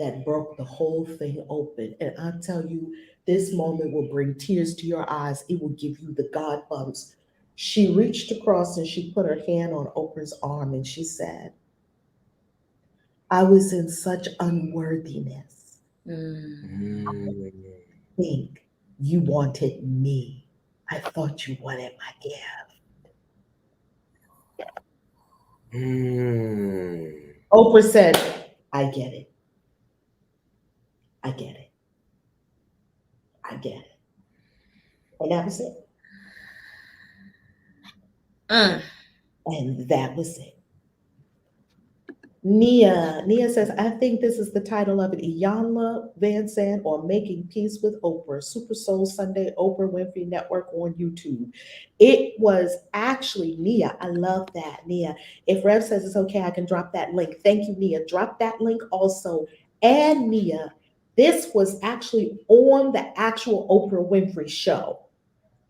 Speaker 1: that broke the whole thing open. And I tell you, this moment will bring tears to your eyes. It will give you the God bumps. She reached across and she put her hand on Oprah's arm and she said, I was in such unworthiness.
Speaker 2: Mm.
Speaker 1: I think you wanted me. I thought you wanted my gift.
Speaker 2: Mm.
Speaker 1: Oprah said, I get it. I get it. I get it. And that was it. And that was it. Nia says, I think this is the title of it. Iyanla Van Sant or Making Peace with Oprah, Super Soul Sunday, Oprah Winfrey Network on YouTube. It was actually Nia. I love that, Nia. If Rev says it's okay, I can drop that link. Thank you, Nia. Drop that link also. And Nia, this was actually on the actual Oprah Winfrey show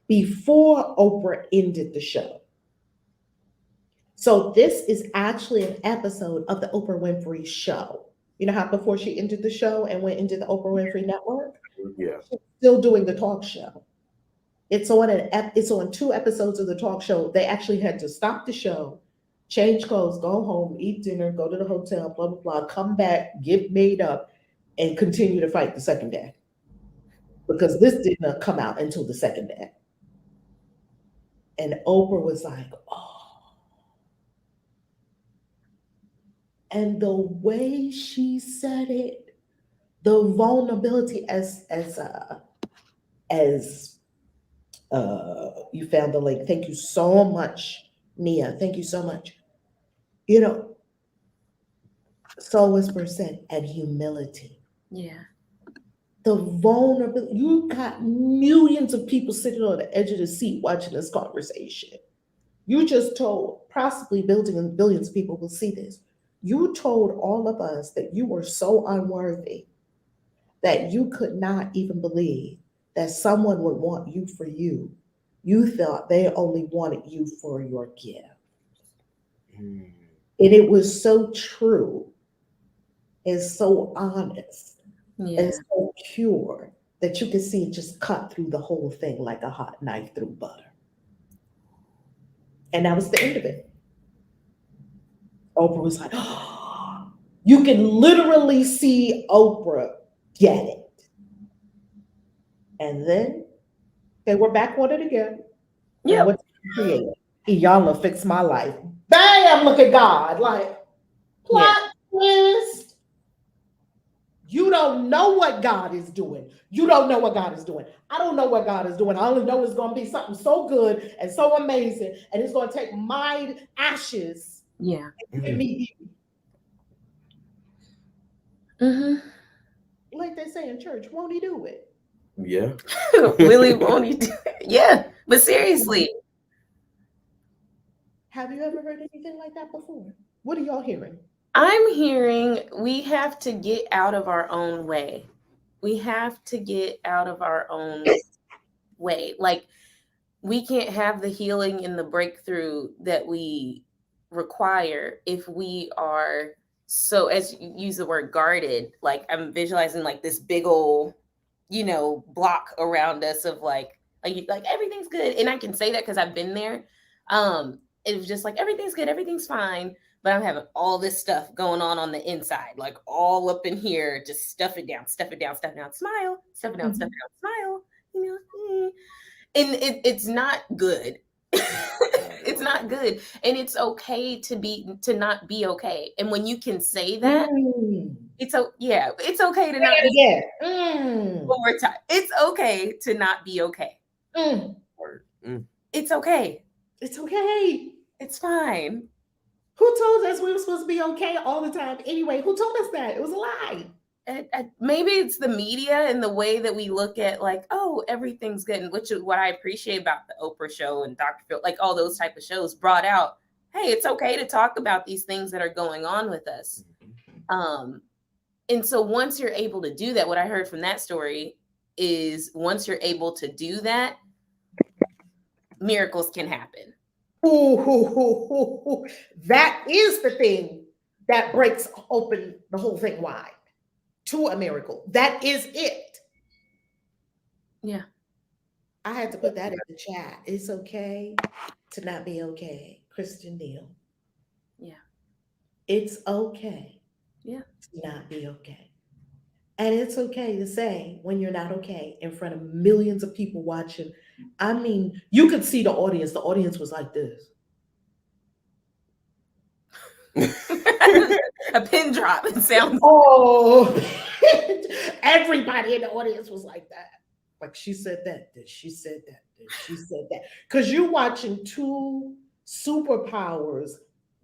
Speaker 1: before Oprah ended the show. So this is actually an episode of the Oprah Winfrey show. You know how before she ended the show and went into the Oprah Winfrey Network?
Speaker 2: Yeah.
Speaker 1: She's still doing the talk show. It's on 2 episodes of the talk show. They actually had to stop the show, change clothes, go home, eat dinner, go to the hotel, blah, blah, blah, come back, get made up, and continue to fight the second day. Because this did not come out until the second day. And Oprah was like, oh. And the way she said it, the vulnerability as you found the link. Thank you so much, Nia. Thank you so much. Soul Whisperer said, and humility.
Speaker 3: Yeah.
Speaker 1: The vulnerability. You got millions of people sitting on the edge of the seat watching this conversation. You just told, possibly billions of people will see this. You told all of us that you were so unworthy that you could not even believe that someone would want you for you. You thought they only wanted you for your gift.
Speaker 2: Mm.
Speaker 1: And it was so true and so honest and so pure that you could see it just cut through the whole thing like a hot knife through butter. And that was the end of it. Oprah was like, oh, you can literally see Oprah get it. And then they were back on it again. Yeah. What created? Iyanla fixed my life. Bam! Look at God. Like, plot twist. You don't know what God is doing. You don't know what God is doing. I don't know what God is doing. I only know it's going to be something so good and so amazing. And it's going to take my ashes.
Speaker 3: Yeah.
Speaker 1: And give me beauty.
Speaker 3: Mm-hmm.
Speaker 1: Like they say in church, won't he do it?
Speaker 2: Yeah.
Speaker 3: Willie, won't he do it? Yeah. But seriously.
Speaker 1: Have you ever heard anything like that before? What are y'all hearing?
Speaker 3: I'm hearing we have to get out of our own way. We have to get out of our own way. Like, we can't have the healing and the breakthrough that we require if we are So as you use the word guarded, like I'm visualizing like this big old, block around us of like everything's good. And I can say that because I've been there. It was just like everything's good, everything's fine. But I'm having all this stuff going on the inside, like all up in here. Just stuff it down, stuff it down, stuff it down, smile, stuff it down, stuff it down, smile. And it's not good. It's not good, and it's okay to not be okay. And when you can say that, it's okay to not be. One more time, it's okay to not be okay. It's okay.
Speaker 1: It's okay.
Speaker 3: It's fine.
Speaker 1: Who told us we were supposed to be okay all the time? Anyway, who told us that? It was a lie.
Speaker 3: Maybe it's the media and the way that we look at like, oh, everything's good, and which is what I appreciate about the Oprah show and Dr. Phil, like all those type of shows brought out, hey, it's okay to talk about these things that are going on with us. And so once you're able to do that, what I heard from that story is once you're able to do that, miracles can happen.
Speaker 1: Ooh, that is the thing that breaks open the whole thing wide to a miracle. That is it.
Speaker 3: Yeah.
Speaker 1: I had to put that in the chat. It's okay to not be okay. Kristen Neal.
Speaker 3: Yeah.
Speaker 1: It's okay.
Speaker 3: Yeah.
Speaker 1: To not be okay. And it's okay to say when you're not okay in front of millions of people watching. I mean, you could see the audience. The audience was like this.
Speaker 3: A pin drop. It sounds.
Speaker 1: Oh, everybody in the audience was like that. Like she said that, she said that, she said that. Because you're watching two superpowers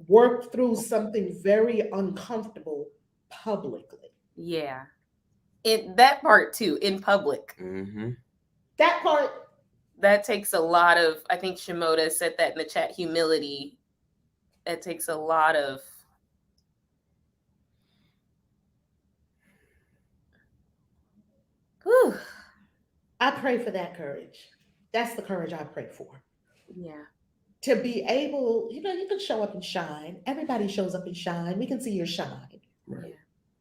Speaker 1: work through something very uncomfortable publicly.
Speaker 3: Yeah. That part too, in public.
Speaker 1: That part.
Speaker 3: That takes a lot of, I think Shimoda said that in the chat, humility. That takes a lot of. Whew.
Speaker 1: I pray for that courage. That's the courage I pray for.
Speaker 3: Yeah.
Speaker 1: To be able, you can show up and shine. Everybody shows up and shine. We can see your shine.
Speaker 2: Right.
Speaker 3: Yeah.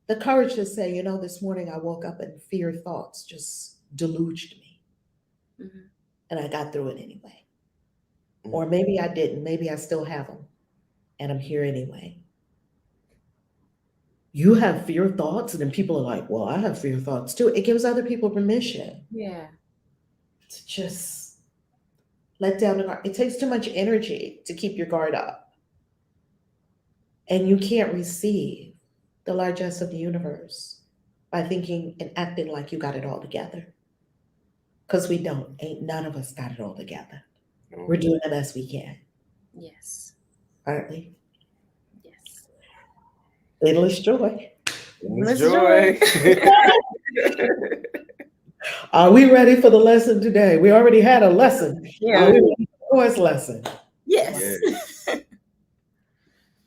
Speaker 1: The courage to say, this morning I woke up and fear thoughts just deluged me. And I got through it anyway. Or maybe I didn't. Maybe I still have them. And I'm here anyway. You have fear thoughts, and then people are like, well, I have fear thoughts too. It gives other people permission.
Speaker 3: Yeah.
Speaker 1: To just let down the guard. It takes too much energy to keep your guard up. And you can't receive the largesse of the universe by thinking and acting like you got it all together. Because we don't. Ain't none of us got it all together. We're doing the best we can.
Speaker 3: Yes.
Speaker 1: Aren't we?
Speaker 3: Yes.
Speaker 1: Endless joy.
Speaker 2: Endless joy.
Speaker 1: Are we ready for the lesson today? We already had a lesson.
Speaker 3: Yeah.
Speaker 1: Are we ready for this lesson?
Speaker 3: Yes.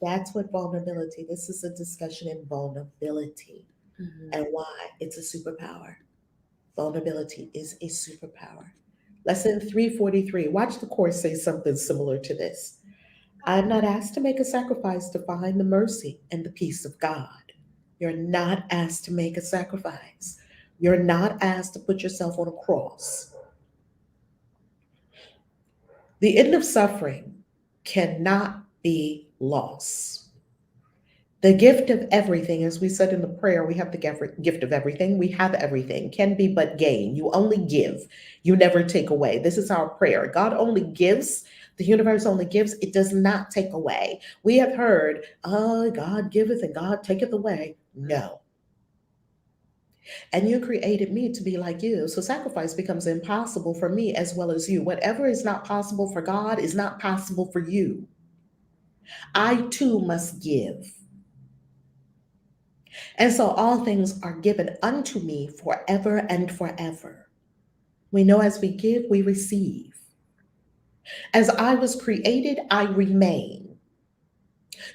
Speaker 1: That's what vulnerability. This is a discussion in vulnerability and why it's a superpower. Vulnerability is a superpower. Lesson 343. Watch the course say something similar to this. I am not asked to make a sacrifice to find the mercy and the peace of God. You're not asked to make a sacrifice. You're not asked to put yourself on a cross. The end of suffering cannot be loss. The gift of everything, as we said in the prayer, we have the gift of everything. We have everything, can be but gain. You only give, you never take away. This is our prayer. God only gives. The universe only gives. It does not take away. We have heard, God giveth and God taketh away. No. And you created me to be like you. So sacrifice becomes impossible for me as well as you. Whatever is not possible for God is not possible for you. I too must give. And so all things are given unto me forever and forever. We know as we give, we receive. As I was created, I remain.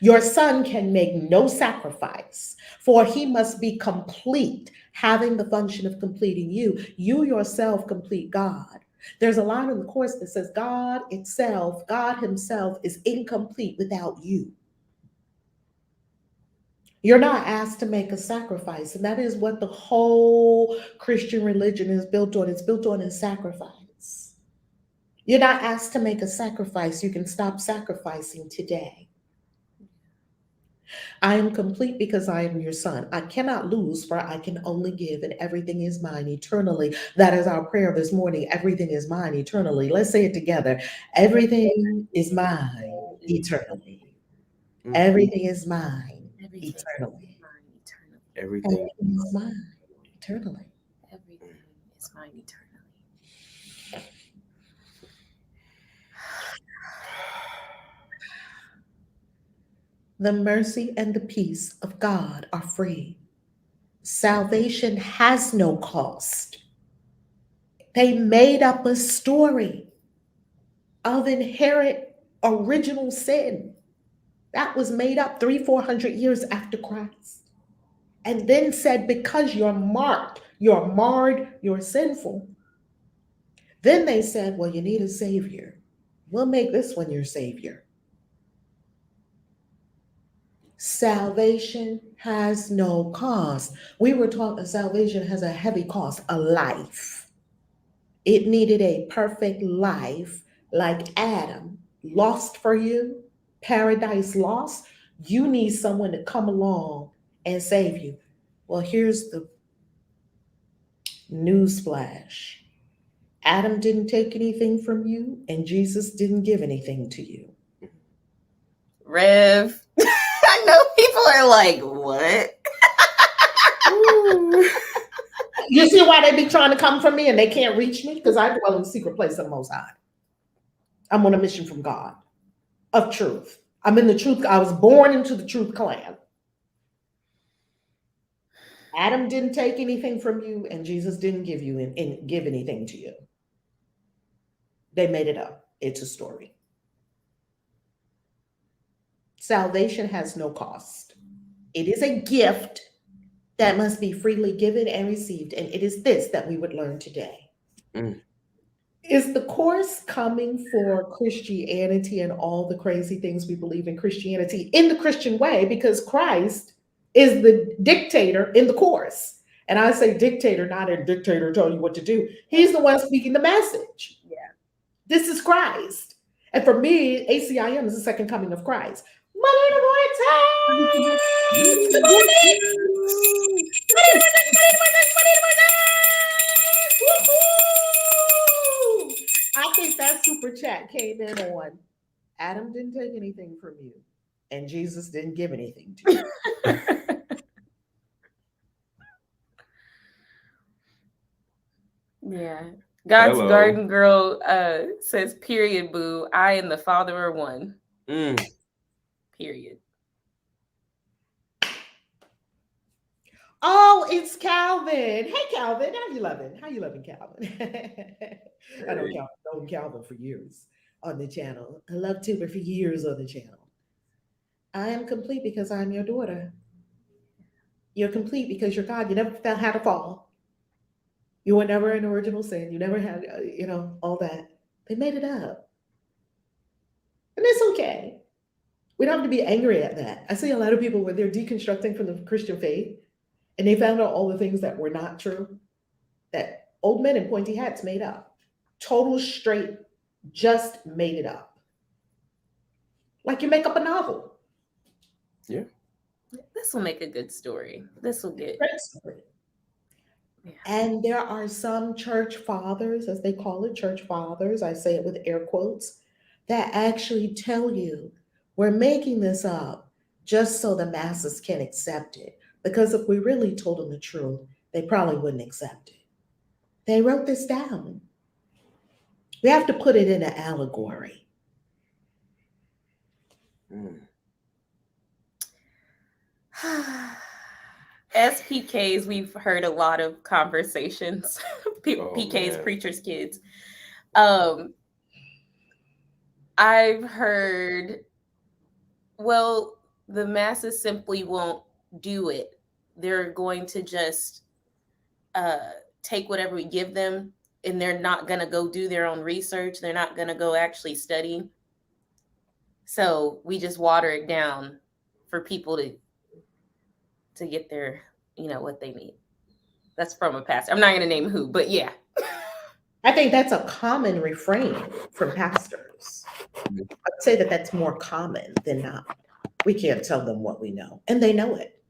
Speaker 1: Your son can make no sacrifice, for he must be complete, having the function of completing you. You yourself complete God. There's a line in the course that says God himself is incomplete without you. You're not asked to make a sacrifice. And that is what the whole Christian religion is built on. It's built on a sacrifice. You're not asked to make a sacrifice. You can stop sacrificing today. I am complete because I am your son. I cannot lose, for I can only give, and everything is mine eternally. That is our prayer this morning. Everything is mine eternally. Let's say it together. Everything is mine eternally. Everything is mine
Speaker 3: Everything
Speaker 1: eternally.
Speaker 3: is mine eternally.
Speaker 2: Everything.
Speaker 1: Everything is mine eternally.
Speaker 3: Everything is mine eternally.
Speaker 1: The mercy and the peace of God are free. Salvation has no cost. They made up a story of inherent original sin that was made up 400 years after Christ. And then said, because you're marked, you're marred, you're sinful. Then they said, well, you need a savior. We'll make this one your savior. Salvation has no cost. We were taught that salvation has a heavy cost, a life. It needed a perfect life like Adam, lost for you, paradise lost. You need someone to come along and save you. Well, here's the newsflash. Adam didn't take anything from you, and Jesus didn't give anything to you.
Speaker 3: Rev. I know people are like, what?
Speaker 1: You see why they be trying to come from me and they can't reach me? Because I dwell in the secret place of the Most High. I'm on a mission from God of truth. I'm in the truth. I was born into the truth clan. Adam didn't take anything from you, and Jesus didn't give you and give anything to you. They made it up. It's a story. Salvation has no cost. It is a gift that must be freely given and received, and it is this that we would learn today. Is the course coming for Christianity and all the crazy things we believe in Christianity in the Christian way? Because Christ is the dictator in the course. And I say dictator, not a dictator telling you what to do. He's the one speaking the message.
Speaker 3: Yeah.
Speaker 1: This is Christ. And for me, ACIM is the second coming of Christ. I think that super chat came in on Adam didn't take anything from you, and Jesus didn't give anything to you.
Speaker 3: Yeah. God's
Speaker 2: Hello.
Speaker 3: Garden Girl says, period, boo. I and the Father are one. Period.
Speaker 1: Oh, it's Calvin. Hey, Calvin. How you loving? How you loving, Calvin? I know Calvin for years on the channel. I love Tuber for years on the channel. I am complete because I'm your daughter. You're complete because you're God. You never had a fall. You were never an original sin. You never had, all that. They made it up. And it's okay. We don't have to be angry at that. I see a lot of people when they're deconstructing from the Christian faith and they found out all the things that were not true, that old men in pointy hats made up. Total straight, just made it up. Like you make up a novel.
Speaker 2: Yeah.
Speaker 3: This will make a good story. This will get
Speaker 1: great story. Yeah. And there are some church fathers, as they call it, church fathers, I say it with air quotes, that actually tell you we're making this up just so the masses can accept it. Because if we really told them the truth, they probably wouldn't accept it. They wrote this down. We have to put it in an allegory.
Speaker 3: SPKs, we've heard a lot of conversations. PKs,
Speaker 2: man.
Speaker 3: preachers' kids. I've heard, well, the masses simply won't do it. They're going to just take whatever we give them, and they're not going to go do their own research. They're not going to go actually study. So we just water it down for people to to get their, what they need. That's from a pastor. I'm not going to name who, but yeah.
Speaker 1: I think that's a common refrain from pastors. I'd say that that's more common than not. We can't tell them what we know, and they know it.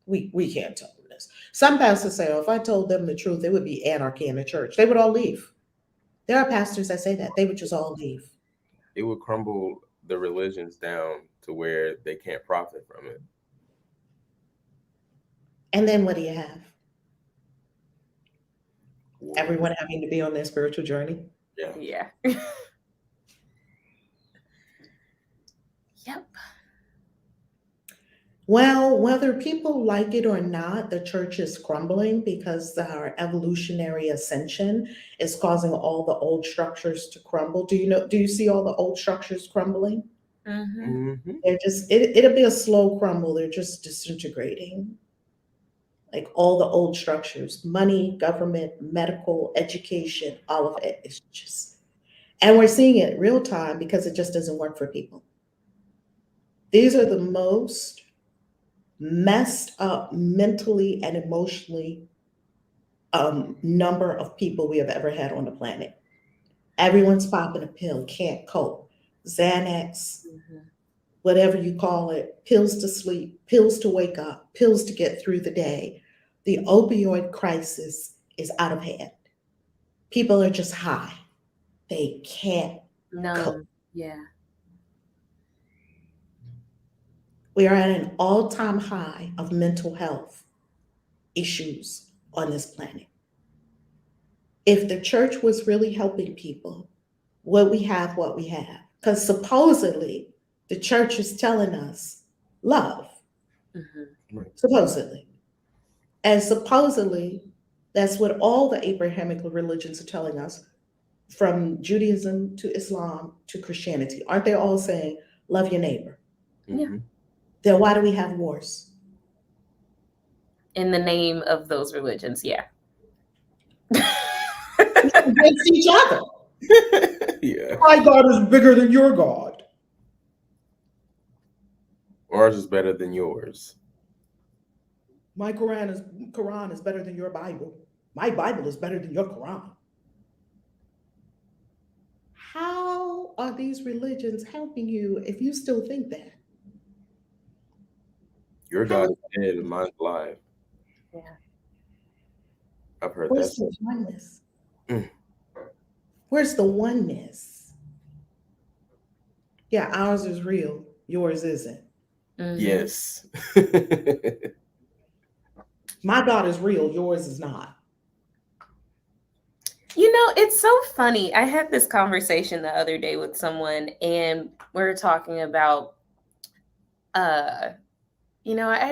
Speaker 1: We can't tell them this. Some pastors say, oh, if I told them the truth, it would be anarchy in the church. They would all leave. There are pastors that say that. They would just all leave.
Speaker 2: It would crumble the religions down to where they can't profit from it.
Speaker 1: And then what do you have?
Speaker 2: War.
Speaker 1: Everyone having to be on their spiritual journey.
Speaker 3: Yeah. Yep.
Speaker 1: Well, whether people like it or not, the church is crumbling because our evolutionary ascension is causing all the old structures to crumble. Do you see all the old structures crumbling?
Speaker 3: Mm-hmm.
Speaker 1: They're just, it'll be a slow crumble. They're just disintegrating. Like all the old structures, money, government, medical, education, all of it is just, and we're seeing it real time because it just doesn't work for people. These are the most messed up mentally and emotionally number of people we have ever had on the planet. Everyone's popping a pill, can't cope. Xanax, whatever you call it, pills to sleep, pills to wake up, pills to get through the day. The opioid crisis is out of hand. People are just high. They can't cope.
Speaker 3: Yeah.
Speaker 1: We are at an all-time high of mental health issues on this planet. If the church was really helping people, what we have? Because supposedly the church is telling us love. Supposedly. And supposedly that's what all the Abrahamic religions are telling us, from Judaism to Islam to Christianity. Aren't they all saying, love your neighbor?
Speaker 3: Yeah.
Speaker 1: Then why do we have wars?
Speaker 3: In the name of those religions, yeah.
Speaker 1: Against each other.
Speaker 2: Yeah.
Speaker 1: My God is bigger than your God.
Speaker 2: Ours is better than yours.
Speaker 1: My Quran is better than your Bible. My Bible is better than your Quran. How are these religions helping you if you still think that?
Speaker 2: Your God is dead and mine's alive.
Speaker 3: Yeah.
Speaker 2: I've heard
Speaker 1: Where's
Speaker 2: that.
Speaker 1: the oneness?
Speaker 2: Mm.
Speaker 1: Where's the oneness? Yeah, ours is real. Yours isn't.
Speaker 2: Yes.
Speaker 1: My God is real. Yours is not.
Speaker 3: It's so funny. I had this conversation the other day with someone, and we were talking about, I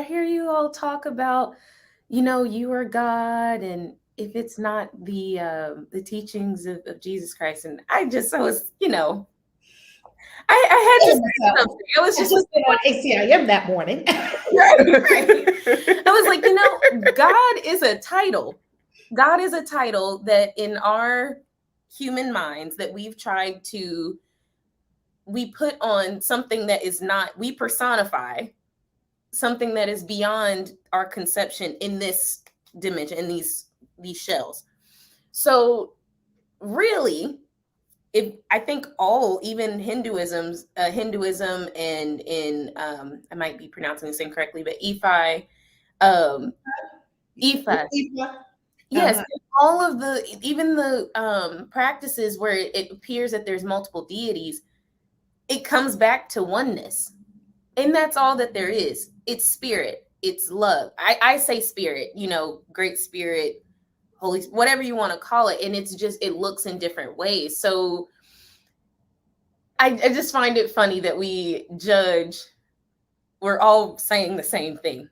Speaker 3: hear you all talk about, you are God, and if it's not the teachings of Jesus Christ, and I was, I had to say something. I was just
Speaker 1: been on ACIM that morning.
Speaker 3: right. I was like, God is a title. God is a title that in our human minds that we put on something that is not, we personify something that is beyond our conception in this dimension, in these shells. So really, I think even Hinduism and in I might be pronouncing this incorrectly, but Ifa. Yes, all of even the practices where it appears that there's multiple deities, it comes back to oneness. And that's all that there is. It's spirit, it's love. I say spirit, great spirit, holy, whatever you want to call it. And it's just, it looks in different ways. So I just find it funny that we're all saying the same thing.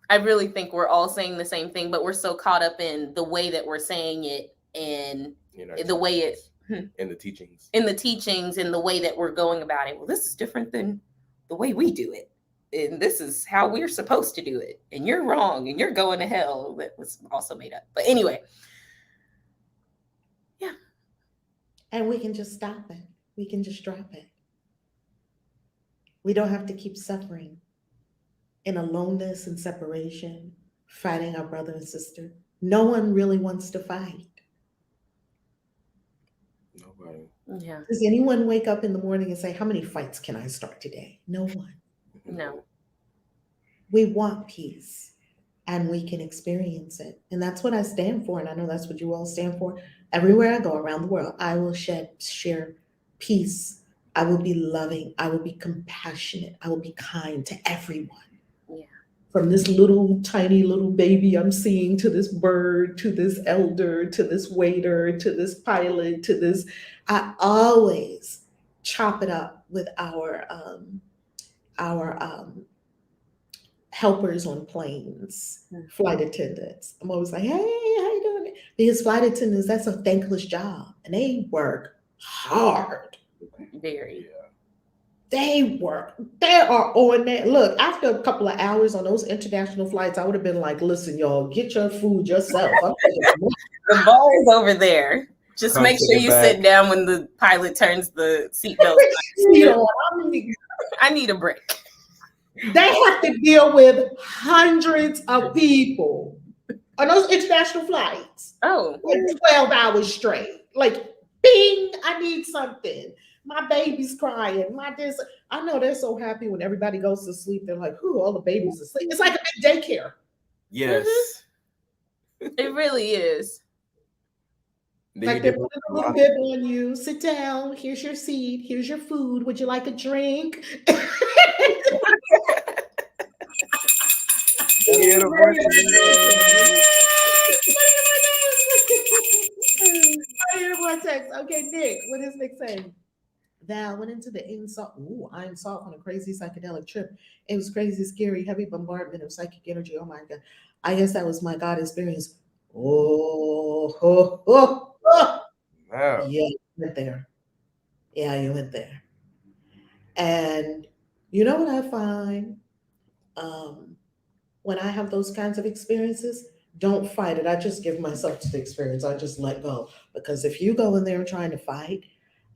Speaker 3: I really think we're all saying the same thing, but we're so caught up in the way that we're saying it and the way
Speaker 2: in the teachings
Speaker 3: and the way that we're going about it. Well, this is different than the way we do it. And this is how we're supposed to do it. And you're wrong and you're going to hell. That was also made up. But anyway. Yeah.
Speaker 1: And we can just stop it. We can just drop it. We don't have to keep suffering. in aloneness and separation, fighting our brother and sister. No one really wants to fight.
Speaker 2: Nobody.
Speaker 3: Yeah.
Speaker 1: Does anyone wake up in the morning and say, how many fights can I start today? No one.
Speaker 3: No.
Speaker 1: We want peace and we can experience it. And that's what I stand for. And I know that's what you all stand for. Everywhere I go around the world, I will share peace. I will be loving. I will be compassionate. I will be kind to everyone.
Speaker 3: Yeah.
Speaker 1: From this little tiny little baby I'm seeing to this bird, to this elder, to this waiter, to this pilot, to this, I always chop it up with our helpers on planes, flight attendants. I'm always like, hey, how you doing? Because flight attendants, that's a thankless job, and they work hard.
Speaker 3: Very.
Speaker 1: They work. They are on that. Look, after a couple of hours on those international flights, I would have been like, listen, y'all, get your food yourself.
Speaker 3: The ball is over there. Just
Speaker 2: Come
Speaker 3: make
Speaker 2: to
Speaker 3: sure
Speaker 2: the
Speaker 3: you
Speaker 2: back.
Speaker 3: sit down when the pilot turns the seatbelt. I need a break.
Speaker 1: They have to deal with hundreds of people on those international flights.
Speaker 3: Oh,
Speaker 1: Like 12 hours straight. Like, bing, I need something. My baby's crying. I know they're so happy when everybody goes to sleep. They're like, "Ooh, all the babies are asleep." It's like a big daycare.
Speaker 2: Yes.
Speaker 3: it really is.
Speaker 2: Then
Speaker 1: Like
Speaker 2: you
Speaker 1: they're
Speaker 2: did
Speaker 1: putting a little bit on you. Sit down. Here's your seat. Here's your food. Would you like a drink? Okay, Nick, what is Nick saying? Val went into the Iron Salt on a crazy psychedelic trip. It was crazy, scary, heavy bombardment of psychic energy. Oh my God. I guess that was my God experience. Oh, oh, oh, oh.
Speaker 2: Wow.
Speaker 1: Yeah, you went there. Yeah, you went there. And you know what I find? Um, when I have those kinds of experiences, don't fight it. I just give myself to the experience. I just let go. Because if you go in there trying to fight,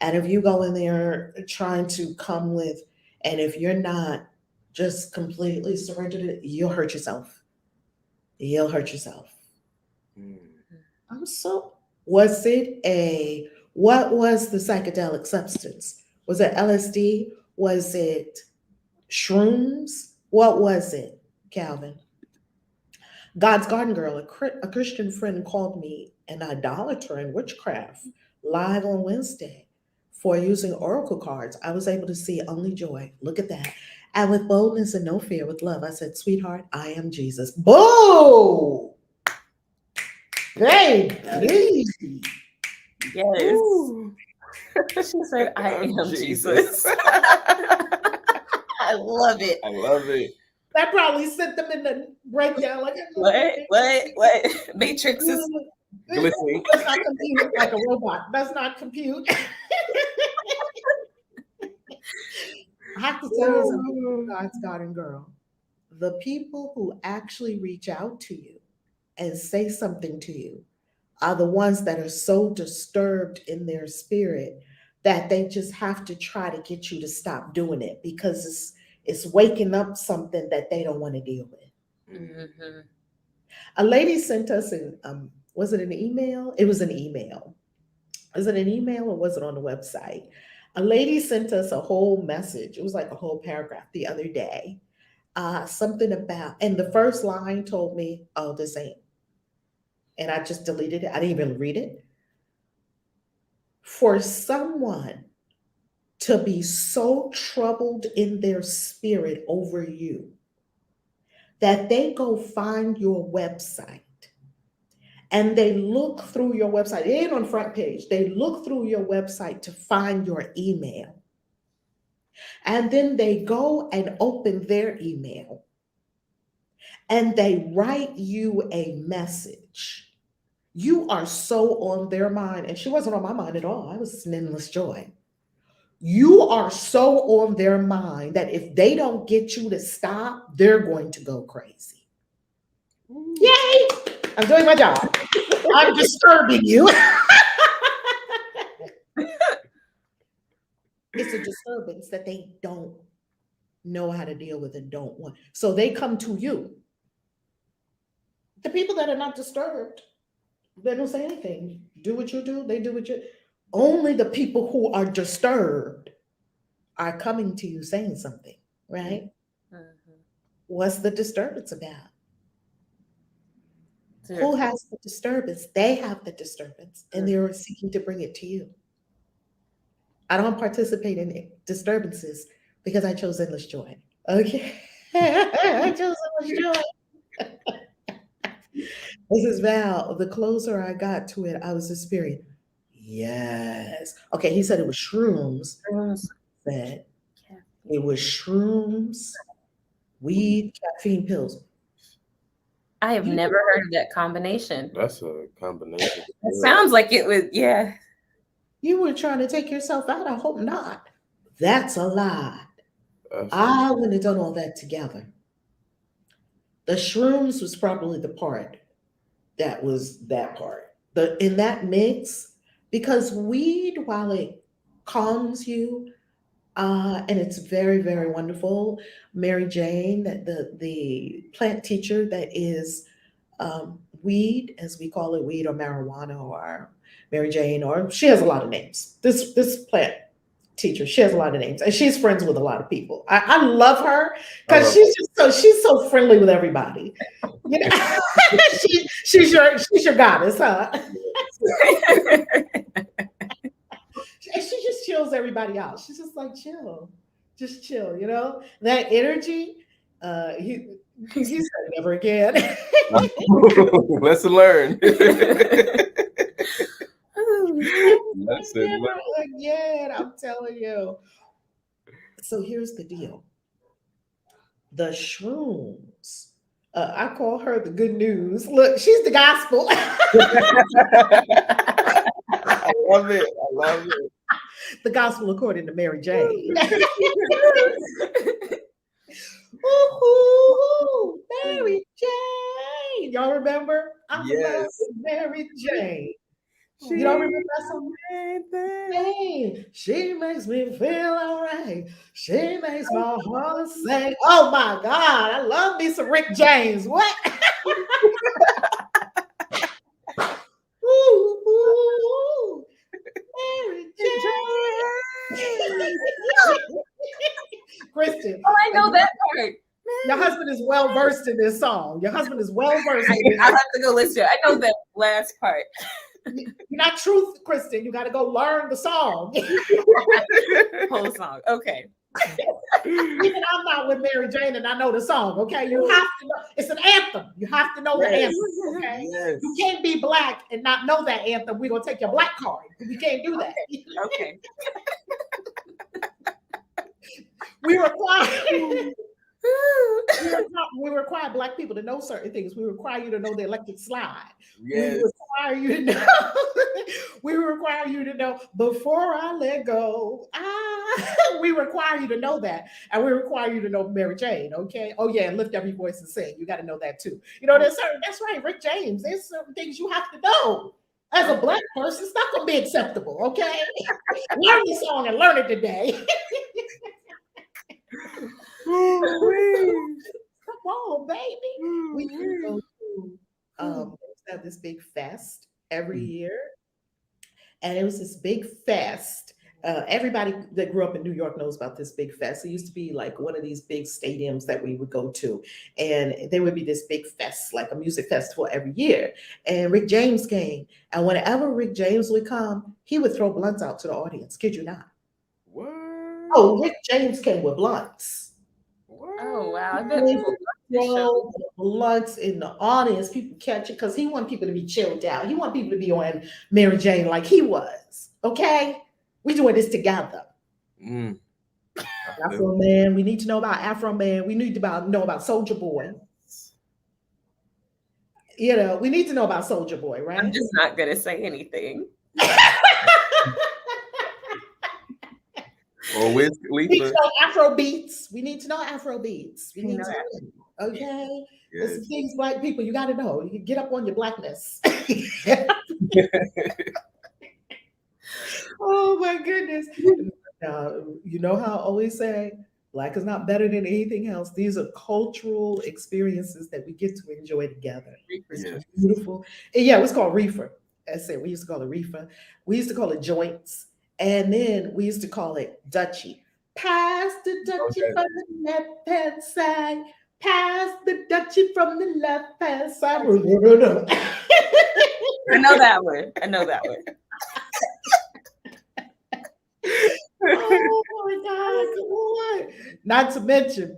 Speaker 1: and if you go in there trying to come with, and if you're not just completely surrendered, you'll hurt yourself. You'll hurt yourself.
Speaker 2: Mm.
Speaker 1: I'm so, what was the psychedelic substance? Was it LSD? Was it shrooms? What was it, Calvin? God's Garden Girl, a Christian friend, called me an idolater in witchcraft live on Wednesday for using oracle cards. I was able to see only joy. Look at that. And with boldness and no fear, with love, I said, sweetheart, I am Jesus. Boom! Baby.
Speaker 3: Yes.
Speaker 2: Ooh.
Speaker 3: She said, I
Speaker 2: I'm
Speaker 3: am Jesus. I love it.
Speaker 2: I love it.
Speaker 1: That probably sent them in the breakdown. Like,
Speaker 3: What? Matrix is
Speaker 2: Glistening.
Speaker 1: Does not compute like a robot. Does not compute. I have to tell you something, God's Garden Girl. The people who actually reach out to you and say something to you are the ones that are so disturbed in their spirit that they just have to try to get you to stop doing it because it's waking up something that they don't want to deal with.
Speaker 3: Mm-hmm.
Speaker 1: A lady sent us was it an email? It was an email. Was it an email or was it on the website? A lady sent us a whole message. It was like a whole paragraph the other day. Something about, and the first line told me, oh, this ain't. And I just deleted it. I didn't even read it. For someone to be so troubled in their spirit over you that they go find your website and they look through your website. It ain't on the front page. They look through your website to find your email. And then they go and open their email and they write you a message. You are so on their mind. And she wasn't on my mind at all. I was in endless joy. You are so on their mind that if they don't get you to stop, they're going to go crazy. Yay! I'm doing my job. I'm disturbing you. It's a disturbance that they don't know how to deal with and don't want. So they come to you. The people that are not disturbed, they don't say anything. Do what you do, they do what you. Only the people who are disturbed are coming to you saying something, right?
Speaker 3: Mhm.
Speaker 1: What's the disturbance about?
Speaker 3: So
Speaker 1: Who has the disturbance? They have the disturbance and they're seeking to bring it to you. I don't participate in disturbances because I chose endless joy. Okay. I chose endless joy. This is Val. The closer I got to it, I was experiencing. Yes. Okay, he said it was shrooms.
Speaker 3: Shrooms,
Speaker 1: Said
Speaker 3: caffeine.
Speaker 1: it was shrooms, weed, caffeine pills.
Speaker 3: I have
Speaker 1: You
Speaker 3: never heard of that combination.
Speaker 2: That's a combination.
Speaker 3: It sounds like it was, yeah.
Speaker 1: you were trying to take yourself out. I hope not. That's a lie.
Speaker 2: That's
Speaker 1: I wouldn't have done all that together. The shrooms was probably the part that was that part. The in that mix, because weed, while it calms you, and it's very, very wonderful. Mary Jane, that the plant teacher that is weed, as we call it, weed or marijuana or Mary Jane, or she has a lot of names. This plant teacher, she has a lot of names, and she's friends with a lot of people. I love her
Speaker 2: I
Speaker 1: because
Speaker 2: love
Speaker 1: she's so friendly with everybody. You know, she's your goddess, huh? And she just chills everybody out. She's just like chill, just chill. You know that energy. He said never again.
Speaker 2: Lesson learned.
Speaker 1: Never again. I'm telling you. So here's the deal. The shrooms. I call her the good news. Look, she's the gospel.
Speaker 2: I love it. I love it.
Speaker 1: The gospel according to Mary Jane. Woo-hoo, Mary Jane. Y'all remember? I'm in love
Speaker 2: Yes.
Speaker 1: with Mary Jane.
Speaker 2: She
Speaker 1: You don't remember that song?
Speaker 2: made that.
Speaker 1: Hey, she makes me feel all right. She makes my heart sing. Oh my God, I love me some Rick James. What? Woo, woo, Mary Jane. Kristen,
Speaker 3: Oh, I know that part.
Speaker 1: your husband is well versed in this song. Your husband is well versed in this.
Speaker 3: I'll have to go listen. I know that last part.
Speaker 1: You're not truth, Kristen. You got to go learn the song.
Speaker 3: Whole song. Okay.
Speaker 1: Even I'm not with Mary Jane and I know the song. Okay, you have to know. It's an anthem. You have to know the
Speaker 2: Yes.
Speaker 1: anthem. Okay,
Speaker 2: Yes.
Speaker 1: you can't be black and not know that anthem. We're gonna take your black card. We can't do that.
Speaker 3: Okay.
Speaker 1: We require black people to know certain things. We require you to know the electric slide.
Speaker 2: Yes.
Speaker 1: We require you to know. We require you to know before I let go. We require you to know that, and we require you to know Mary Jane. Okay. Oh yeah, and lift up your voice and sing. You got to know that too. You know, that's right, Rick James. There's certain things you have to know. As a black person, it's not gonna be acceptable. Okay. Learn the song and learn it today. Come on, baby. We used to go to have this big fest every year, and it was this big fest. Everybody that grew up in New York knows about this big fest. It used to be like one of these big stadiums that we would go to, and there would be this big fest, like a music festival every year. And Rick James came, and whenever Rick James would come, he would throw blunts out to the audience. Kid you not?
Speaker 2: What?
Speaker 1: Oh, Rick James came with blunts.
Speaker 2: What?
Speaker 3: Oh wow. I bet people love this show.
Speaker 1: Throw blunts in the audience. People catch it because he want people to be chilled out. He want people to be on Mary Jane like he was. Okay, we doing this together.
Speaker 2: Mm.
Speaker 1: Afro Man. We need to know about Afro Man. We need to know about Soldier Boy. You know, we need to know about Soldier Boy, right?
Speaker 3: I'm just not gonna say anything.
Speaker 2: Or Wiz
Speaker 1: We need
Speaker 2: Khalifa.
Speaker 1: to know Afro beats. We need to know Afro beats. We need
Speaker 3: know
Speaker 1: to know. Okay. There's some
Speaker 2: Yes.
Speaker 1: things black people you got to know. You can get up on your blackness. Oh my goodness. You know how I always say, Black is not better than anything else. These are cultural experiences that we get to enjoy together. It's
Speaker 2: Yes.
Speaker 1: beautiful. And yeah, it was called reefer. I said we used to call it reefer. We used to call it joints. And then we used to call it Dutchie. Pass the Dutchie
Speaker 2: Okay.
Speaker 1: from the left hand side. Pass the Dutchie from the left hand side.
Speaker 3: I know that one. I know that one.
Speaker 1: Oh my God, come on. Not to mention,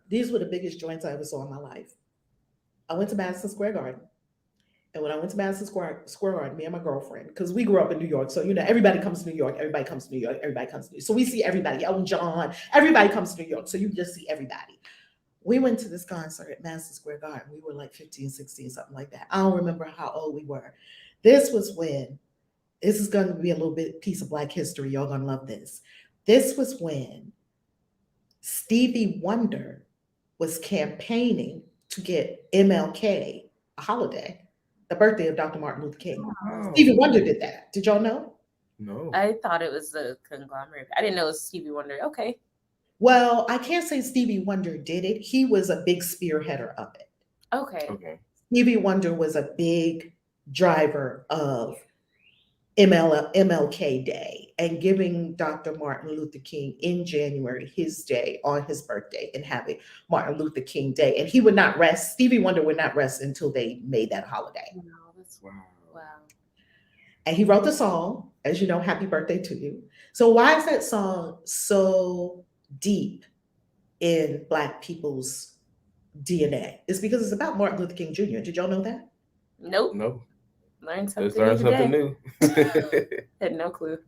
Speaker 1: these were the biggest joints I ever saw in my life. I went to Madison Square Garden. And when I went to Madison Square Garden, me and my girlfriend, because we grew up in New York. So, everybody comes to New York, everybody comes to New York, everybody comes to New York. So we see everybody, Elton John, everybody comes to New York. So you just see everybody. We went to this concert at Madison Square Garden. We were like 15, 16, something like that. I don't remember how old we were. This was when, this is going to be a little bit piece of Black history. Y'all going to love this. This was when Stevie Wonder was campaigning to get MLK a holiday, the birthday of Dr. Martin Luther King.
Speaker 2: Wow.
Speaker 1: Stevie Wonder did that. Did y'all know?
Speaker 2: No.
Speaker 3: I thought it was a conglomerate. I didn't know it was Stevie Wonder. Okay.
Speaker 1: Well, I can't say Stevie Wonder did it. He was a big spearheader of it.
Speaker 3: Okay.
Speaker 2: Okay.
Speaker 1: Stevie Wonder was a big driver of MLK Day and giving Dr. Martin Luther King in January his day on his birthday and having Martin Luther King Day. And he would not rest. Stevie Wonder would not rest until they made that holiday.
Speaker 3: No, that's
Speaker 2: Wow.
Speaker 3: wow.
Speaker 1: And he wrote the song, as you know, Happy Birthday to You. So why is that song so deep in Black people's DNA? It's because it's about Martin Luther King Jr. Did y'all know that?
Speaker 3: Nope.
Speaker 2: No.
Speaker 3: Learned
Speaker 2: Let's
Speaker 3: something
Speaker 2: learn
Speaker 3: new
Speaker 2: something
Speaker 3: today.
Speaker 2: new.
Speaker 3: Had no clue.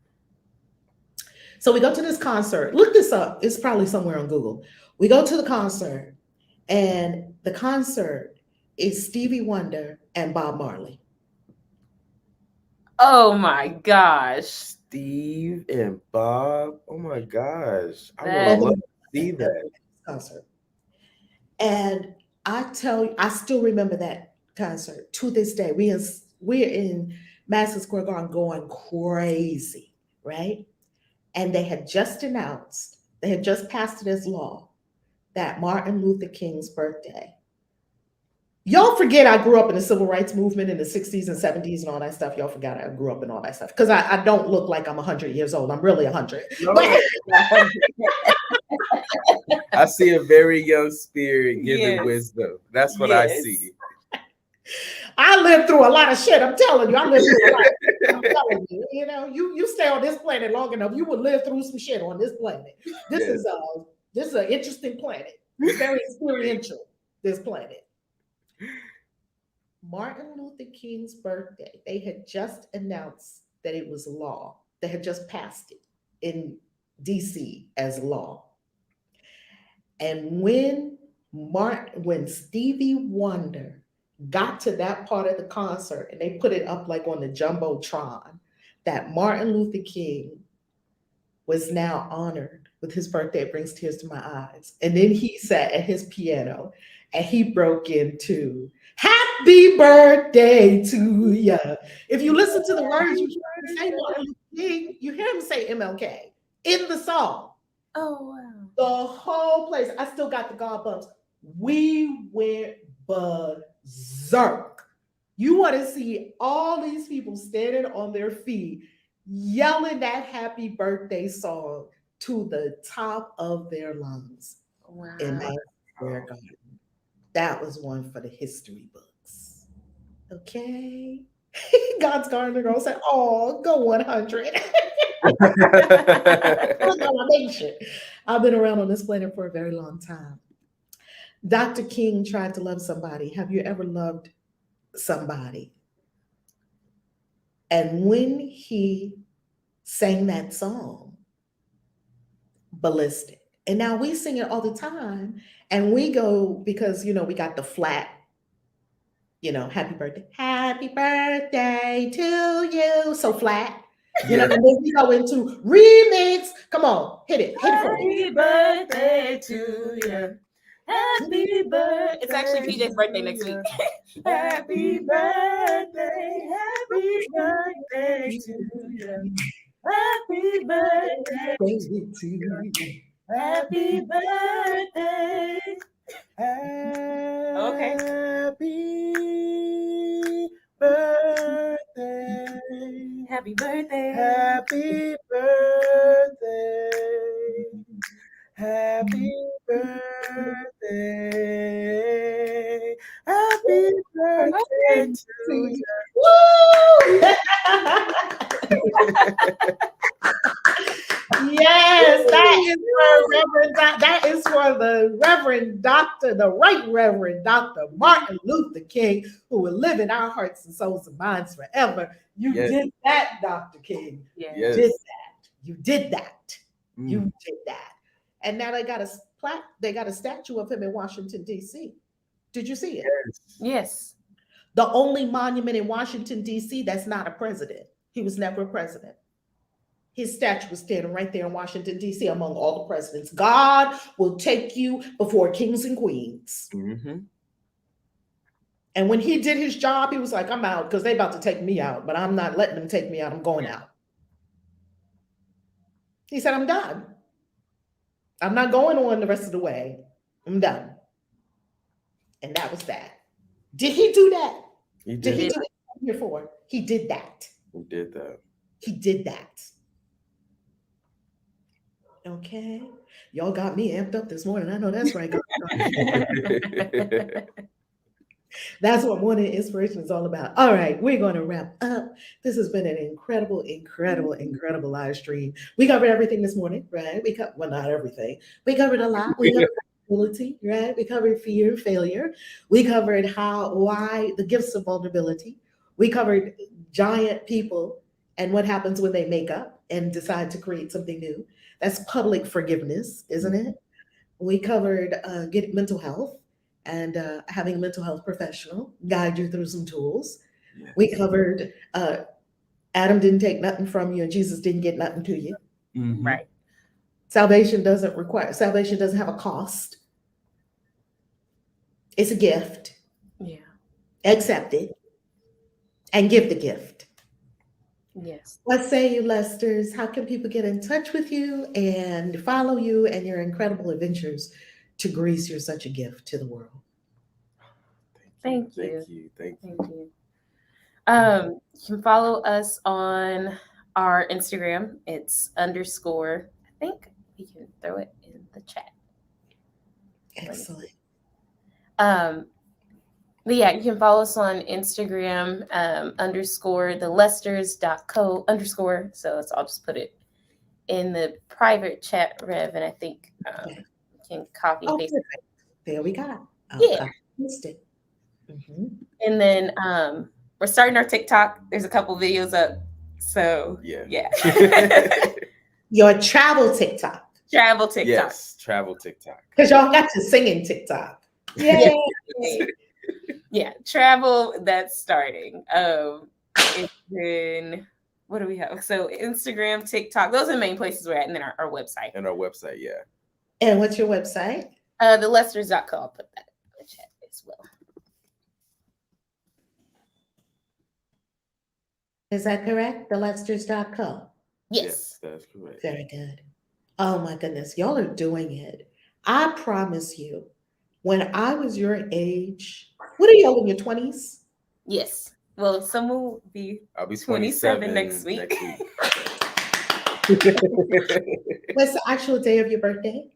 Speaker 1: So we go to this concert. Look this up. It's probably somewhere on Google. We go to the concert, and the concert is Stevie Wonder and Bob Marley.
Speaker 3: Oh my gosh.
Speaker 2: Steve and Bob. Oh my gosh. I
Speaker 3: That-
Speaker 2: would love to see that.
Speaker 1: Concert. And I tell you, I still remember that concert to this day. We're in Madison Square Garden going crazy, right? And they had just announced, they had just passed it as law that Martin Luther King's birthday. Y'all forget I grew up in the civil rights movement in the 60s and 70s and all that stuff. Y'all forgot I grew up in all that stuff. Because I don't look like I'm 100 years old. I'm really 100.
Speaker 2: No.
Speaker 1: But
Speaker 2: I see a very young spirit giving
Speaker 3: Yes.
Speaker 2: wisdom. That's what I
Speaker 3: Yes.
Speaker 2: see.
Speaker 1: I lived through a lot of shit. I'm telling you, I lived through a lot. I'm telling you, you stay on this planet long enough, you will live through some shit on this planet. This
Speaker 2: Yes.
Speaker 1: is an interesting planet. It's very experiential, this planet. Martin Luther King's birthday, they had just announced that it was law. They had just passed it in DC as law. And when Stevie Wonder got to that part of the concert and they put it up like on the Jumbotron, that Martin Luther King was now honored with his birthday, it brings tears to my eyes. And then he sat at his piano and he broke into Happy Birthday to Ya. If you listen to the words, you hear him say Martin Luther King, you hear him say MLK in the song.
Speaker 3: Oh wow.
Speaker 1: The whole place, I still got the god bumps. We went berserk. You want to see all these people standing on their feet, yelling that happy birthday song to the top of their lungs
Speaker 3: Wow.
Speaker 1: in Madison Square Garden. That was one for the history books. Okay. God's Garden girl said, oh, go 100. I've been around on this planet for a very long time. Dr. King tried to love somebody. Have you ever loved somebody? And when he sang that song, ballistic. And now we sing it all the time. And we go, because, we got the flat, happy birthday to you. So flat. And then we go into remix. Come on, hit it for me.
Speaker 3: Happy birthday to you. Happy birthday. It's actually PJ's birthday next week. Happy birthday. Happy birthday to you. Happy birthday. Happy birthday.
Speaker 2: Okay. Happy birthday.
Speaker 3: Happy birthday.
Speaker 2: Happy birthday. Happy birthday. Happy birthday to you.
Speaker 1: Woo! Yes, that is for the Reverend Doctor, the Right Reverend Dr. Martin Luther King, who will live in our hearts and souls and minds forever. You
Speaker 2: Yes.
Speaker 1: did that, Dr. King.
Speaker 3: Yes.
Speaker 1: You did that. You did that. You did that. And now they got a statue of him in Washington, D.C. Did you see it?
Speaker 3: Yes.
Speaker 1: The only monument in Washington, D.C. that's not a president. He was never a president. His statue was standing right there in Washington, D.C. among all the presidents. God will take you before kings and queens.
Speaker 2: Mm-hmm.
Speaker 1: And when he did his job, he was like, I'm out because they're about to take me out, but I'm not letting them take me out. I'm going out. He said, I'm done. I'm not going on the rest of the way. I'm done. And that was that. Did he do that?
Speaker 2: He
Speaker 1: Did he
Speaker 2: did.
Speaker 1: do what he came here for? He did that.
Speaker 2: He did that.
Speaker 1: He did that. Okay. Y'all got me amped up this morning. I know that's right. That's what morning inspiration is all about. All right, we're going to wrap up. This has been an incredible, incredible, incredible live stream. We covered everything this morning, right? Well, not everything. We covered a lot. We covered vulnerability, right? We covered fear and failure. We covered why the gifts of vulnerability. We covered giant people and what happens when they make up and decide to create something new. That's public forgiveness, isn't it? We covered mental health and having a mental health professional guide you through some tools.
Speaker 2: Yes.
Speaker 1: We covered Adam didn't take nothing from you and Jesus didn't get nothing to you.
Speaker 2: Mm-hmm.
Speaker 3: Right.
Speaker 1: Salvation doesn't have a cost. It's a gift.
Speaker 3: Yeah.
Speaker 1: Accept it and give the gift.
Speaker 3: Yes.
Speaker 1: What say you, Lesters? How can people get in touch with you and follow you and your incredible adventures to Greece? You're such a gift to the world.
Speaker 3: Thank you.
Speaker 2: Thank you.
Speaker 3: You can follow us on our Instagram. It's _ I think we can throw it in the chat.
Speaker 1: Excellent.
Speaker 3: But yeah, you can follow us on Instagram, _ thelesters.co _ so I'll just put it in the private chat, Rev, and I think you can copy and paste it.
Speaker 1: There we go.
Speaker 3: Yeah.
Speaker 1: Missed it. Mm-hmm.
Speaker 3: And then we're starting our TikTok. There's a couple videos up. So yeah.
Speaker 1: Your travel TikTok.
Speaker 3: Travel TikTok.
Speaker 2: Yes, travel TikTok.
Speaker 1: Because y'all got to singing TikTok.
Speaker 3: Yeah. Yeah, travel, that's starting. And then what do we have? So Instagram, TikTok, those are the main places we're at, and then our website.
Speaker 2: And our website, yeah.
Speaker 1: And what's your website?
Speaker 3: Thelesters.co. I'll put that in the chat as well.
Speaker 1: Is that correct? Thelesters.co.
Speaker 3: Yes,
Speaker 2: that's correct.
Speaker 1: Very good. Oh my goodness, y'all are doing it. I promise you, when I was your age, what are y'all in your 20s?
Speaker 3: Yes. Well, someone will be.
Speaker 2: I'll be
Speaker 3: 27 next week.
Speaker 1: What's the actual day of your birthday?